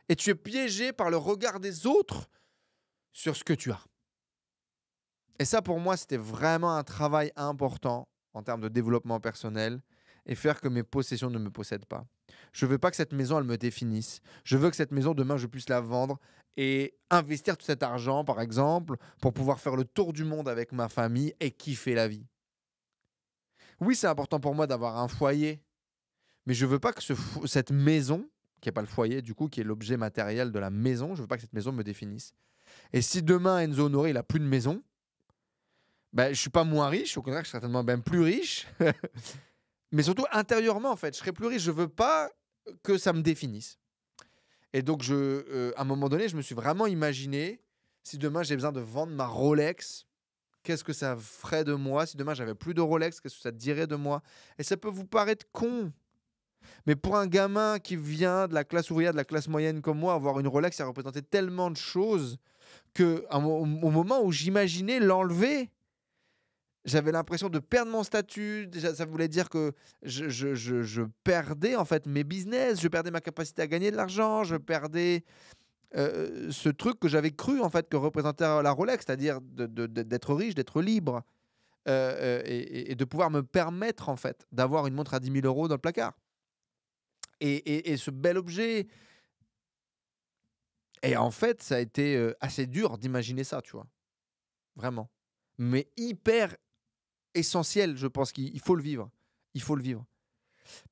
et tu es piégé par le regard des autres sur ce que tu as. Et ça, pour moi, c'était vraiment un travail important en termes de développement personnel et faire que mes possessions ne me possèdent pas. Je ne veux pas que cette maison, elle me définisse. Je veux que cette maison, demain, je puisse la vendre et investir tout cet argent, par exemple, pour pouvoir faire le tour du monde avec ma famille et kiffer la vie. Oui, c'est important pour moi d'avoir un foyer, mais je ne veux pas que cette maison, qui n'est pas le foyer, du coup, qui est l'objet matériel de la maison, je ne veux pas que cette maison me définisse. Et si demain, Enzo Honoré, il n'a plus de maison, ben, je ne suis pas moins riche, au contraire, je suis certainement même plus riche. Mais surtout intérieurement, en fait, je serai plus riche. Je veux pas que ça me définisse. Et donc, à un moment donné, je me suis vraiment imaginé, si demain j'ai besoin de vendre ma Rolex, qu'est-ce que ça ferait de moi? Si demain j'avais plus de Rolex, qu'est-ce que ça dirait de moi? Et ça peut vous paraître con, mais pour un gamin qui vient de la classe ouvrière, de la classe moyenne comme moi, avoir une Rolex, ça représentait tellement de choses que au moment où j'imaginais l'enlever, j'avais l'impression de perdre mon statut. Déjà, ça voulait dire que je perdais en fait mes business, je perdais ma capacité à gagner de l'argent, je perdais ce truc que j'avais cru en fait que représentait la Rolex, c'est-à-dire d'être riche, d'être libre et de pouvoir me permettre en fait d'avoir une montre à 10 000 € dans le placard. Et ce bel objet. Et en fait, ça a été assez dur d'imaginer ça, tu vois, vraiment. Mais hyper essentiel, je pense qu'il faut le vivre. Il faut le vivre.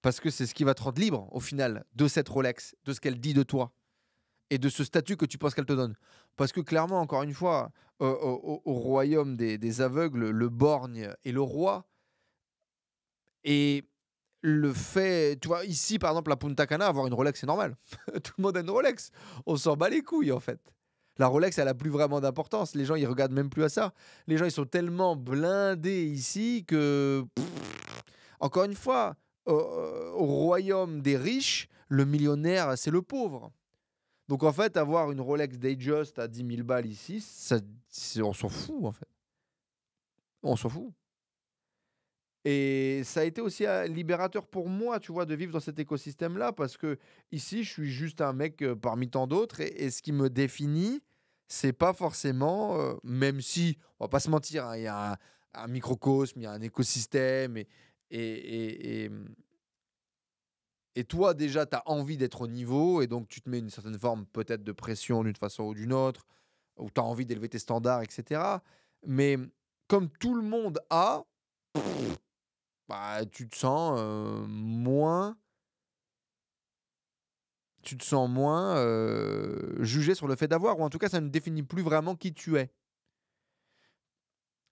Parce que c'est ce qui va te rendre libre, au final, de cette Rolex, de ce qu'elle dit de toi et de ce statut que tu penses qu'elle te donne. Parce que clairement, encore une fois, au royaume des aveugles, le borgne est le roi. Et le fait, tu vois, ici, par exemple, à Punta Cana, avoir une Rolex, c'est normal. Tout le monde a une Rolex. On s'en bat les couilles, en fait. La Rolex, elle a plus vraiment d'importance. Les gens, ils regardent même plus à ça. Les gens, ils sont tellement blindés ici que, encore une fois, au royaume des riches, le millionnaire, c'est le pauvre. Donc, en fait, avoir une Rolex Datejust à 10 000 balles ici, on s'en fout, en fait. On s'en fout. Et ça a été aussi libérateur pour moi, tu vois, de vivre dans cet écosystème-là, parce que ici, je suis juste un mec parmi tant d'autres, et ce qui me définit, c'est pas forcément, même si, on va pas se mentir, hein, il y a un microcosme, il y a un écosystème, et, et, et, et toi, déjà, tu as envie d'être au niveau, et donc tu te mets une certaine forme peut-être de pression d'une façon ou d'une autre, ou tu as envie d'élever tes standards, etc. Mais comme tout le monde a, bah, tu te sens moins jugé sur le fait d'avoir, ou en tout cas, ça ne définit plus vraiment qui tu es.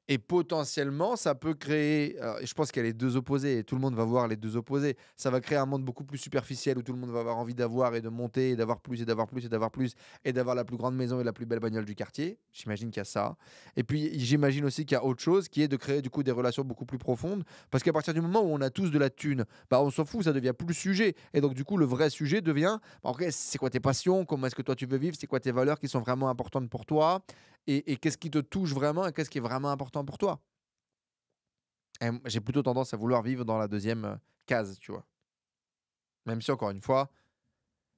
Et potentiellement, ça peut créer, et je pense qu'il y a les deux opposés, et tout le monde va voir les deux opposés. Ça va créer un monde beaucoup plus superficiel où tout le monde va avoir envie d'avoir et de monter et d'avoir plus et d'avoir plus et d'avoir plus et d'avoir la plus grande maison et la plus belle bagnole du quartier. J'imagine qu'il y a ça. Et puis, j'imagine aussi qu'il y a autre chose qui est de créer du coup des relations beaucoup plus profondes. Parce qu'à partir du moment où on a tous de la thune, bah, on s'en fout, ça devient plus le sujet. Et donc, du coup, le vrai sujet devient, bah, ok, c'est quoi tes passions? Comment est-ce que toi tu veux vivre? C'est quoi tes valeurs qui sont vraiment importantes pour toi? Et qu'est-ce qui te touche vraiment et qu'est-ce qui est vraiment important pour toi? Et j'ai plutôt tendance à vouloir vivre dans la deuxième case, tu vois. Même si, encore une fois,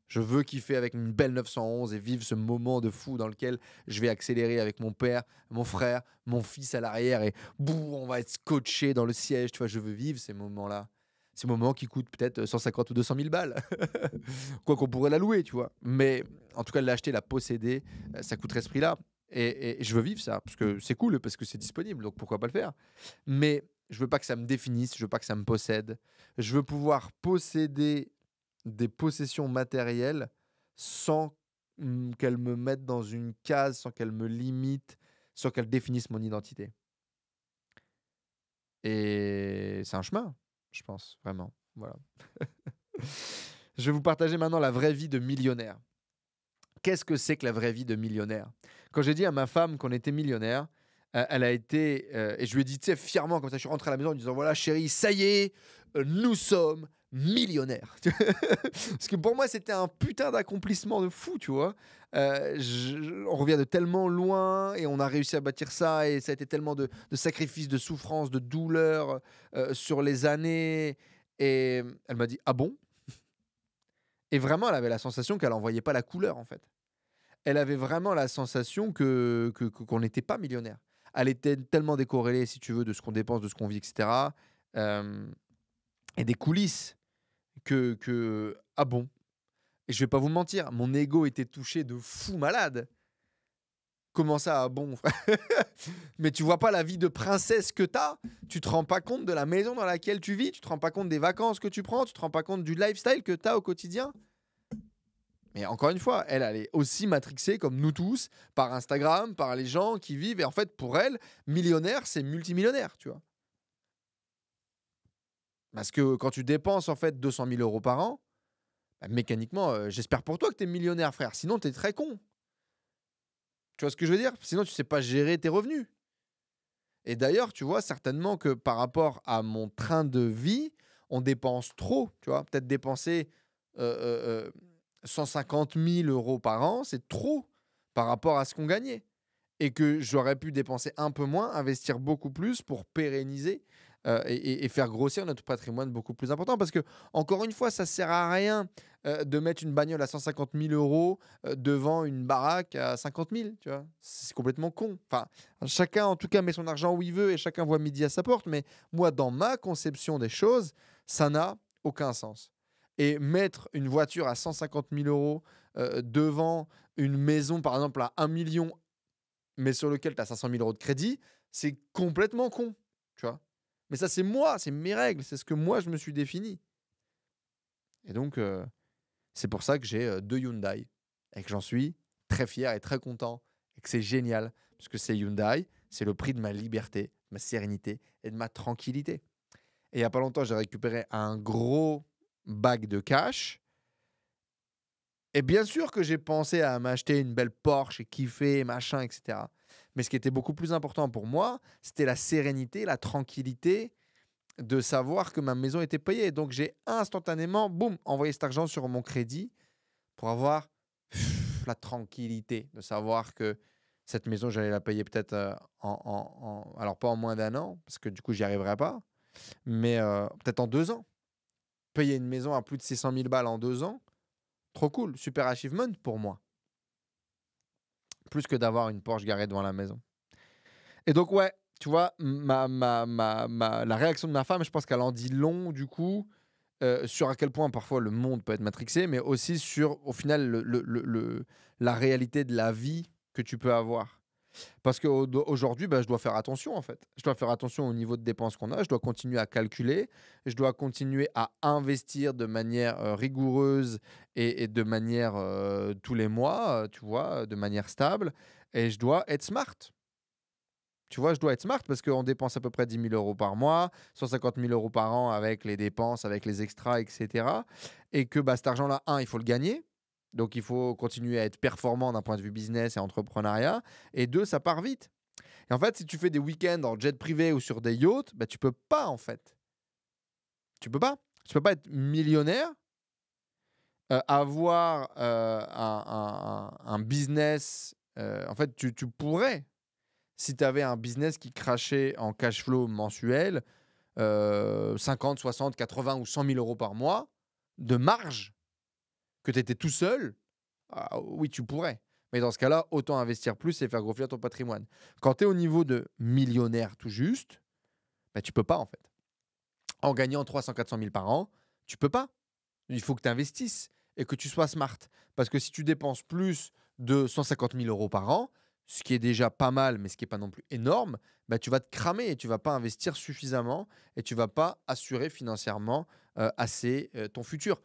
je veux kiffer avec une belle 911 et vivre ce moment de fou dans lequel je vais accélérer avec mon père, mon frère, mon fils à l'arrière et bouh, on va être scotché dans le siège, tu vois. Je veux vivre ces moments-là. Ces moments qui coûtent peut-être 150 ou 200 000 balles. Quoi qu'on pourrait la louer, tu vois. Mais en tout cas, l'acheter, la posséder, ça coûterait ce prix-là. Et je veux vivre ça, parce que c'est cool, parce que c'est disponible, donc pourquoi pas le faire. Mais Je veux pas que ça me définisse, je veux pas que ça me possède. Je veux pouvoir posséder des possessions matérielles sans qu'elles me mettent dans une case, sans qu'elles me limitent, sans qu'elles définissent mon identité. Et c'est un chemin, je pense, vraiment. Voilà. Je vais vous partager maintenant la vraie vie de millionnaire. Qu'est-ce que c'est que la vraie vie de millionnaire? Quand j'ai dit à ma femme qu'on était millionnaire, elle a été, et je lui ai dit, tu sais, fièrement comme ça, je suis rentré à la maison en lui disant: «Voilà chérie, ça y est, nous sommes millionnaires». Parce que pour moi, c'était un putain d'accomplissement de fou, tu vois? On revient de tellement loin et on a réussi à bâtir ça et ça a été tellement de sacrifices, de souffrances, de douleurs, sur les années et elle m'a dit: «Ah bon?» Et vraiment, elle avait la sensation qu'elle en voyait pas la couleur, en fait. Elle avait vraiment la sensation qu'on n'était pas millionnaire. Elle était tellement décorrélée, si tu veux, de ce qu'on dépense, de ce qu'on vit, et cetera, hem et des coulisses ah bon? Et je vais pas vous mentir, mon ego était touché de fou malade. Comment ça, ah bon? Mais tu vois pas la vie de princesse que tu as? Tu te rends pas compte de la maison dans laquelle tu vis? Tu te rends pas compte des vacances que tu prends? Tu te rends pas compte du lifestyle que tu as au quotidien? Mais encore une fois, elle est aussi matrixée comme nous tous par Instagram, par les gens qui vivent et en fait pour elle, millionnaire, c'est multimillionnaire, tu vois? Parce que quand tu dépenses en fait 200 000 € par an, bah, mécaniquement, j'espère pour toi que tu es millionnaire frère, sinon tu es très con. Tu vois ce que je veux dire? Sinon tu sais pas gérer tes revenus et d'ailleurs, tu vois certainement que par rapport à mon train de vie, on dépense trop, tu vois? Peut-être dépenser, heu heu heu, 150 000 € par an, c'est trop par rapport à ce qu'on gagnait. Et que j'aurais pu dépenser un peu moins, investir beaucoup plus pour pérenniser, et faire grossir notre patrimoine beaucoup plus important. Parce que encore une fois, ça sert à rien, de mettre une bagnole à 150 000 €, devant une baraque à 50 000, tu vois? C'est complètement con. Enfin, chacun en tout cas met son argent où il veut et chacun voit midi à sa porte, mais moi, dans ma conception des choses, ça n'a aucun sens. Et mettre une voiture à 150 000 €, devant une maison, par exemple, à 1 million mais sur lequel tu as 500 000 € de crédit, c'est complètement con, tu vois? Mais ça, c'est moi, c'est mes règles, c'est ce que moi je me suis défini et donc c'est pour ça que j'ai, 2 Hyundai et que j'en suis très fier et très content et que c'est génial parce que ces Hyundai, c'est le prix de ma liberté, de ma sérénité et de ma tranquillité et il y a pas longtemps, j'ai récupéré un gros bag de cash et bien sûr que j'ai pensé à m'acheter une belle Porsche et kiffer, machin, et cetera. Mais ce qui était beaucoup plus important pour moi, c'était la sérénité, la tranquillité de savoir que ma maison était payée. Donc j'ai instantanément, boum, envoyé cet argent sur mon crédit pour avoir la tranquillité de savoir que cette maison, j'allais la payer peut-être alors pas en moins d'un an, parce que du coup, j'y arriverai pas, mais peut-être en 2 ans. Payer une maison à plus de 600 000 balles en 2 ans, trop cool, super achievement pour moi. Plus que d'avoir une Porsche garée devant la maison. Et donc ouais, tu vois, la réaction de ma femme, je pense qu'elle en dit long du coup, sur à quel point parfois le monde peut être matrixé, mais aussi sur au final la réalité de la vie que tu peux avoir. Parce qu'aujourd'hui, bah, je dois faire attention en fait. Je dois faire attention au niveau de dépenses qu'on a, je dois continuer à calculer, je dois continuer à investir de manière, rigoureuse et de manière, tous les mois, tu vois, de manière stable et je dois être smart. Tu vois, je dois être smart parce qu'on dépense à peu près 10 000 € par mois, 150 000 € par an avec les dépenses, avec les extras, et cetera. Et que bah, cet argent-là, il faut le gagner. Donc, il faut continuer à être performant d'un point de vue business et entrepreneuriat. Et deux, ça part vite. Et en fait, si tu fais des week-ends en jet privé ou sur des yachts, bah, tu peux pas, en fait. Tu peux pas. Tu peux pas être millionnaire, avoir un business. En fait, tu pourrais, si tu avais un business qui crachait en cash flow mensuel, 50, 60, 80 ou 100 000 € par mois de marge, que tu étais tout seul, ah oui, tu pourrais. Mais dans ce cas-là, autant investir plus et faire grossir ton patrimoine. Quand tu es au niveau de millionnaire tout juste, bah, tu peux pas en fait. En gagnant 300, 400 000 par an, tu peux pas. Il faut que tu investisses et que tu sois smart. Parce que si tu dépenses plus de 150 000 € par an, ce qui est déjà pas mal, mais ce qui n'est pas non plus énorme, bah, tu vas te cramer et tu vas pas investir suffisamment et tu vas pas assurer financièrement assez ton futur.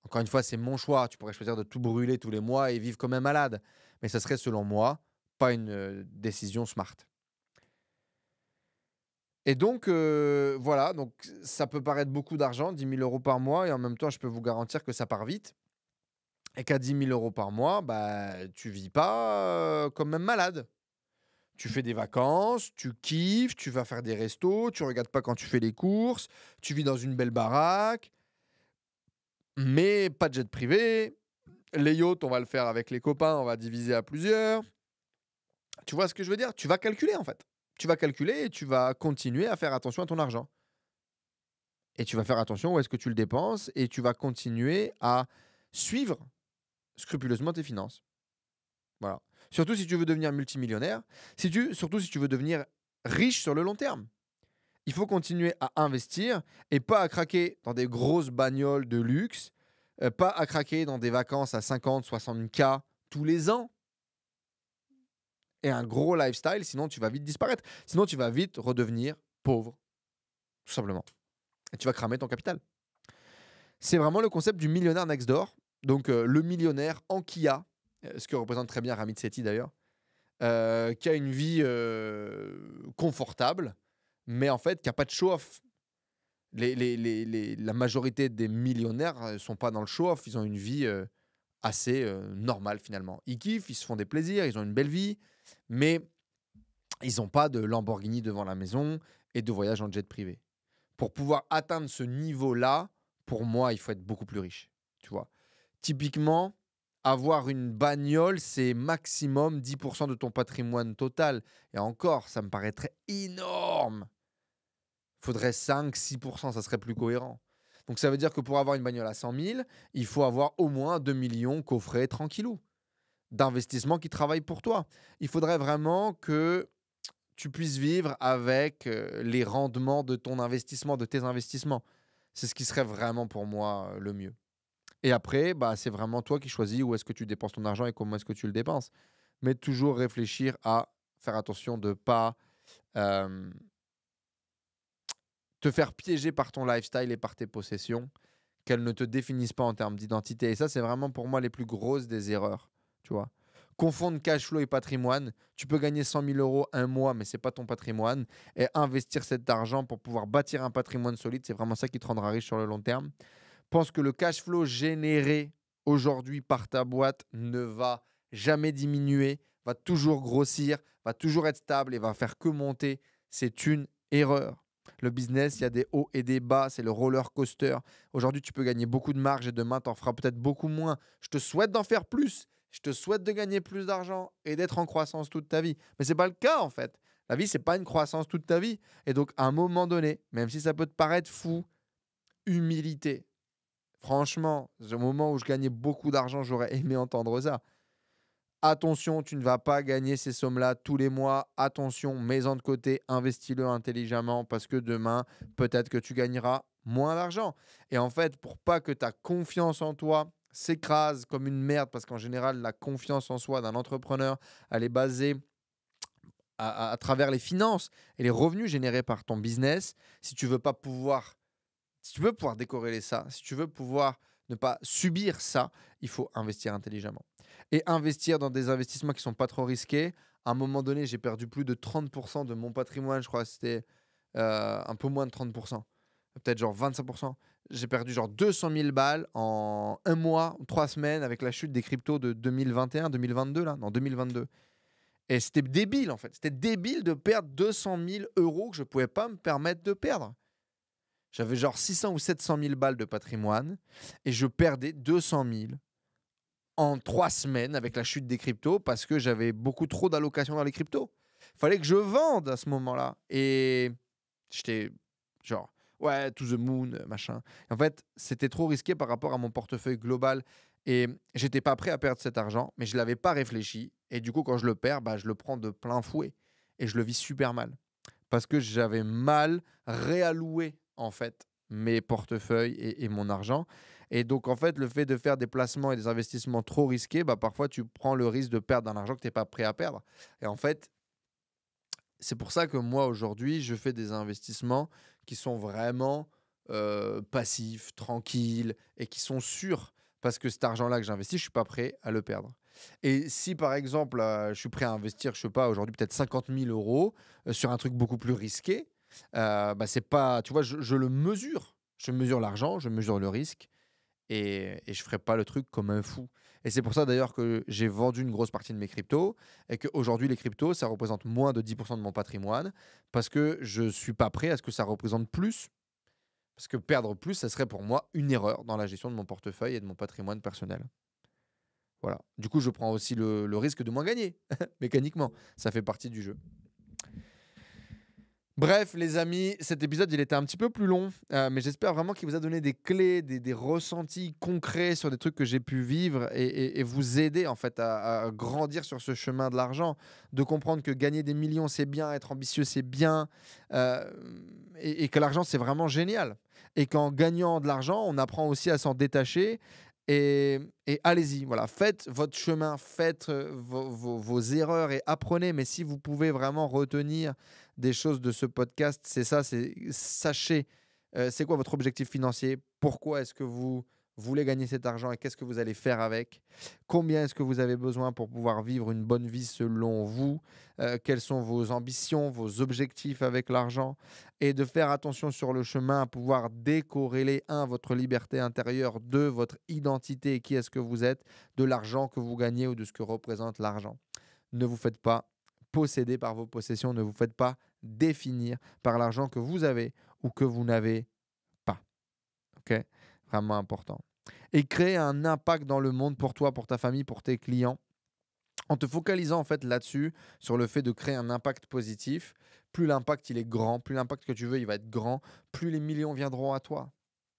Encore une fois, c'est mon choix. Tu pourrais choisir de tout brûler tous les mois et vivre comme un malade. Mais ça serait, selon moi, pas une décision smart. Et donc, voilà, donc ça peut paraître beaucoup d'argent, 10 000 € par mois, et en même temps, je peux vous garantir que ça part vite. Et qu'à 10 000 € par mois, bah, tu vis pas comme un malade. Tu fais des vacances, tu kiffes, tu vas faire des restos, tu regardes pas quand tu fais les courses, tu vis dans une belle baraque, mais pas de jet privé. Les yachts, on va le faire avec les copains, on va diviser à plusieurs. Tu vois ce que je veux dire? Tu vas calculer en fait. Tu vas calculer et tu vas continuer à faire attention à ton argent. Et tu vas faire attention où est-ce que tu le dépenses et tu vas continuer à suivre scrupuleusement tes finances. Voilà. Surtout si tu veux devenir multimillionnaire, surtout si tu veux devenir riche sur le long terme. Il faut continuer à investir et pas à craquer dans des grosses bagnoles de luxe, pas à craquer dans des vacances à 50, 60 K tous les ans et un gros lifestyle, sinon tu vas vite disparaître. Sinon tu vas vite redevenir pauvre, tout simplement. Et tu vas cramer ton capital. C'est vraiment le concept du millionnaire next door. Donc le millionnaire en Kia, ce que représente très bien Ramit Sethi d'ailleurs, qui a une vie confortable, mais en fait qui n'a pas de show-off. La majorité des millionnaires ne sont pas dans le show-off, ils ont une vie assez normale finalement. Ils kiffent, ils se font des plaisirs, ils ont une belle vie, mais ils n'ont pas de Lamborghini devant la maison et de voyage en jet privé. Pour pouvoir atteindre ce niveau-là, pour moi, il faut être beaucoup plus riche. Tu vois. Typiquement, avoir une bagnole, c'est maximum 10% de ton patrimoine total. Et encore, ça me paraîtrait énorme. Il faudrait 5-6%, ça serait plus cohérent. Donc ça veut dire que pour avoir une bagnole à 100 000, il faut avoir au moins 2 millions coffrés tranquillou d'investissements qui travaillent pour toi. Il faudrait vraiment que tu puisses vivre avec les rendements de ton investissement, de tes investissements. C'est ce qui serait vraiment pour moi le mieux. Et après, bah, c'est vraiment toi qui choisis où est-ce que tu dépenses ton argent et comment est-ce que tu le dépenses. Mais toujours réfléchir à faire attention de ne pas te faire piéger par ton lifestyle et par tes possessions, qu'elles ne te définissent pas en termes d'identité. Et ça, c'est vraiment pour moi les plus grosses des erreurs. Tu vois. Confondre cash flow et patrimoine. Tu peux gagner 100 000 € un mois, mais ce n'est pas ton patrimoine. Et investir cet argent pour pouvoir bâtir un patrimoine solide, c'est vraiment ça qui te rendra riche sur le long terme. Pense que le cash flow généré aujourd'hui par ta boîte ne va jamais diminuer, va toujours grossir, va toujours être stable et va faire que monter. C'est une erreur. Le business, il y a des hauts et des bas, c'est le roller coaster. Aujourd'hui, tu peux gagner beaucoup de marge et demain, tu en feras peut-être beaucoup moins. Je te souhaite d'en faire plus. Je te souhaite de gagner plus d'argent et d'être en croissance toute ta vie. Mais ce n'est pas le cas en fait. La vie, ce n'est pas une croissance toute ta vie. Et donc, à un moment donné, même si ça peut te paraître fou, humilité. Franchement, au moment où je gagnais beaucoup d'argent, j'aurais aimé entendre ça. Attention, tu ne vas pas gagner ces sommes-là tous les mois. Attention, mets-en de côté, investis-le intelligemment parce que demain, peut-être que tu gagneras moins d'argent. Et en fait, pour pas que ta confiance en toi s'écrase comme une merde, parce qu'en général, la confiance en soi d'un entrepreneur, elle est basée à travers les finances et les revenus générés par ton business. Si tu veux pouvoir décorréler ça, si tu veux pouvoir ne pas subir ça, il faut investir intelligemment. Et investir dans des investissements qui ne sont pas trop risqués. À un moment donné, j'ai perdu plus de 30% de mon patrimoine. Je crois que c'était un peu moins de 30%. Peut-être genre 25%. J'ai perdu genre 200 000 balles en un mois, 3 semaines avec la chute des cryptos de 2021, 2022, là, non, 2022. Et c'était débile en fait. C'était débile de perdre 200 000 € que je ne pouvais pas me permettre de perdre. J'avais genre 600 ou 700 000 balles de patrimoine et je perdais 200 000 en 3 semaines avec la chute des cryptos parce que j'avais beaucoup trop d'allocations dans les cryptos. Il fallait que je vende à ce moment-là. Et j'étais genre, ouais, to the moon, machin. En fait, c'était trop risqué par rapport à mon portefeuille global. Et j'étais pas prêt à perdre cet argent, mais je l'avais pas réfléchi. Et du coup, quand je le perds, bah, je le prends de plein fouet. Et je le vis super mal. Parce que j'avais mal réalloué, en fait, mes portefeuilles et mon argent. Et donc, en fait, le fait de faire des placements et des investissements trop risqués, bah, parfois, tu prends le risque de perdre de l'argent que tu n'es pas prêt à perdre. Et en fait, c'est pour ça que moi, aujourd'hui, je fais des investissements qui sont vraiment passifs, tranquilles et qui sont sûrs. Parce que cet argent-là que j'investis, je ne suis pas prêt à le perdre. Et si, par exemple, je suis prêt à investir, je ne sais pas, aujourd'hui, peut-être 50 000 euros sur un truc beaucoup plus risqué, bah, c'est pas, tu vois, je le mesure. Je mesure l'argent, je mesure le risque et je ferai pas le truc comme un fou. Et c'est pour ça d'ailleurs que j'ai vendu une grosse partie de mes cryptos et qu'aujourd'hui les cryptos, ça représente moins de 10% de mon patrimoine parce que je suis pas prêt à ce que ça représente plus. Parce que perdre plus, ça serait pour moi une erreur dans la gestion de mon portefeuille et de mon patrimoine personnel. Voilà. Du coup, je prends aussi le risque de moins gagner, mécaniquement. Ça fait partie du jeu. Bref, les amis, cet épisode, il était un petit peu plus long, mais j'espère vraiment qu'il vous a donné des clés, des ressentis concrets sur des trucs que j'ai pu vivre et vous aider en fait à grandir sur ce chemin de l'argent, de comprendre que gagner des millions, c'est bien, être ambitieux, c'est bien, euh, et que l'argent, c'est vraiment génial. Et qu'en gagnant de l'argent, on apprend aussi à s'en détacher. Et allez-y, voilà, faites votre chemin, faites vos erreurs et apprenez. Mais si vous pouvez vraiment retenir des choses de ce podcast, c'est ça, c'est sachez c'est quoi votre objectif financier, pourquoi est-ce que vous voulez gagner cet argent et qu'est-ce que vous allez faire avec, combien est-ce que vous avez besoin pour pouvoir vivre une bonne vie selon vous, quelles sont vos ambitions, vos objectifs avec l'argent et de faire attention sur le chemin à pouvoir décorréler, votre liberté intérieure, deux, votre identité et qui est-ce que vous êtes, de l'argent que vous gagnez ou de ce que représente l'argent. Ne vous faites pas posséder par vos possessions, ne vous faites pas définir par l'argent que vous avez ou que vous n'avez pas. Ok? Vraiment important. Et créer un impact dans le monde pour toi, pour ta famille, pour tes clients, en te focalisant en fait là-dessus, sur le fait de créer un impact positif. Plus l'impact il est grand, plus l'impact que tu veux il va être grand, plus les millions viendront à toi.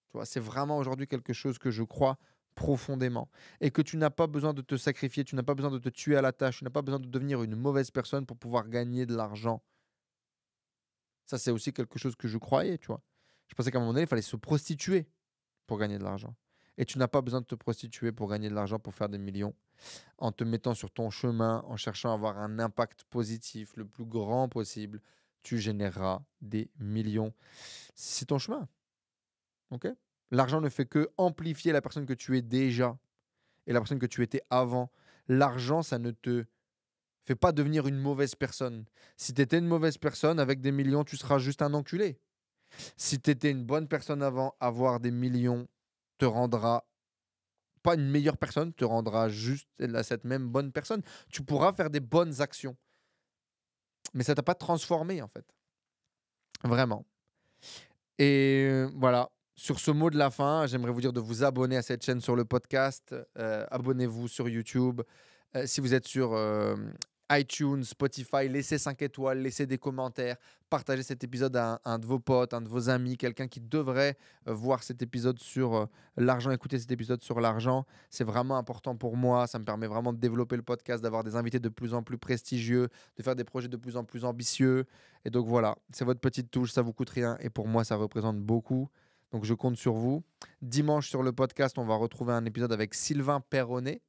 Tu vois, c'est vraiment aujourd'hui quelque chose que je crois profondément. Et que tu n'as pas besoin de te sacrifier, tu n'as pas besoin de te tuer à la tâche, tu n'as pas besoin de devenir une mauvaise personne pour pouvoir gagner de l'argent. Ça, c'est aussi quelque chose que je croyais, tu vois. Je pensais qu'à un moment donné, il fallait se prostituer pour gagner de l'argent. Et tu n'as pas besoin de te prostituer pour gagner de l'argent, pour faire des millions. En te mettant sur ton chemin, en cherchant à avoir un impact positif le plus grand possible, tu généreras des millions. C'est ton chemin. Ok? L'argent ne fait que amplifier la personne que tu es déjà et la personne que tu étais avant. L'argent, ça ne te fait pas devenir une mauvaise personne. Si tu étais une mauvaise personne, avec des millions, tu seras juste un enculé. Si tu étais une bonne personne avant, avoir des millions te rendra pas une meilleure personne, te rendra juste cette même bonne personne. Tu pourras faire des bonnes actions, mais ça t'a pas transformé en fait. Vraiment. Et voilà. Sur ce mot de la fin, j'aimerais vous dire de vous abonner à cette chaîne sur le podcast. Abonnez-vous sur YouTube. Si vous êtes sur iTunes, Spotify, laissez 5 étoiles, laissez des commentaires, partagez cet épisode à un de vos potes, un de vos amis, quelqu'un qui devrait voir cet épisode sur l'argent, écouter cet épisode sur l'argent. C'est vraiment important pour moi. Ça me permet vraiment de développer le podcast, d'avoir des invités de plus en plus prestigieux, de faire des projets de plus en plus ambitieux. Et donc voilà, c'est votre petite touche, ça vous coûte rien et pour moi, ça représente beaucoup. Donc je compte sur vous. Dimanche sur le podcast, on va retrouver un épisode avec Sylvain Perronnet,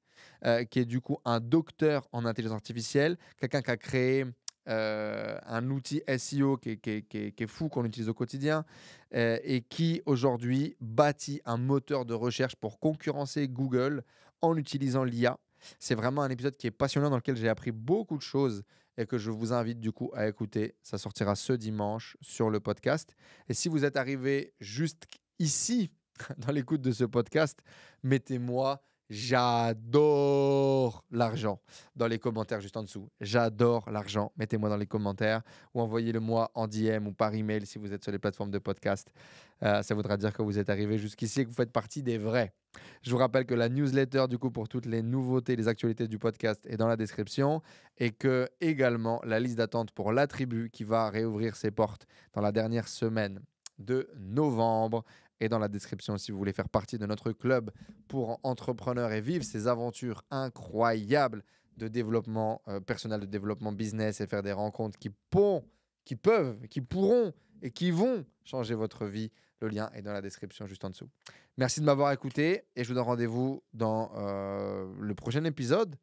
qui est du coup un docteur en intelligence artificielle, quelqu'un qui a créé un outil SEO qui est fou, qu'on utilise au quotidien, et qui aujourd'hui bâtit un moteur de recherche pour concurrencer Google en utilisant l'IA. C'est vraiment un épisode qui est passionnant dans lequel j'ai appris beaucoup de choses et que je vous invite du coup à écouter. Ça sortira ce dimanche sur le podcast. Et si vous êtes arrivé juste ici dans l'écoute de ce podcast, mettez-moi j'adore l'argent dans les commentaires juste en dessous. J'adore l'argent. Mettez-moi dans les commentaires ou envoyez-le-moi en DM ou par email si vous êtes sur les plateformes de podcast. Ça voudra dire que vous êtes arrivé jusqu'ici et que vous faites partie des vrais. Je vous rappelle que la newsletter, du coup, pour toutes les nouveautés, les actualités du podcast est dans la description et que également la liste d'attente pour la tribu qui va réouvrir ses portes dans la dernière semaine de novembre est dans la description si vous voulez faire partie de notre club pour entrepreneurs et vivre ces aventures incroyables de développement personnel, de développement business et faire des rencontres qui peuvent, qui pourront et qui vont changer votre vie Le lien est dans la description juste en dessous. Merci de m'avoir écouté et je vous donne rendez-vous dans le prochain épisode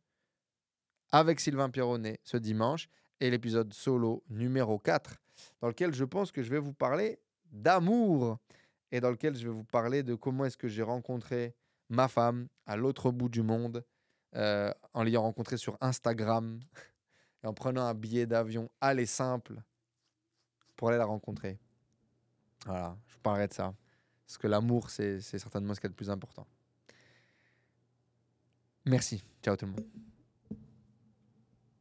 avec Sylvain Pierronnet ce dimanche et l'épisode solo numéro 4 dans lequel je pense que je vais vous parler d'amour et dans lequel je vais vous parler de comment est-ce que j'ai rencontré ma femme à l'autre bout du monde en l'ayant rencontrée sur Instagram et en prenant un billet d'avion aller simple pour aller la rencontrer. Voilà, je vous parlerai de ça. Parce que l'amour, c'est certainement ce qu'il y a de plus important. Merci. Ciao tout le monde.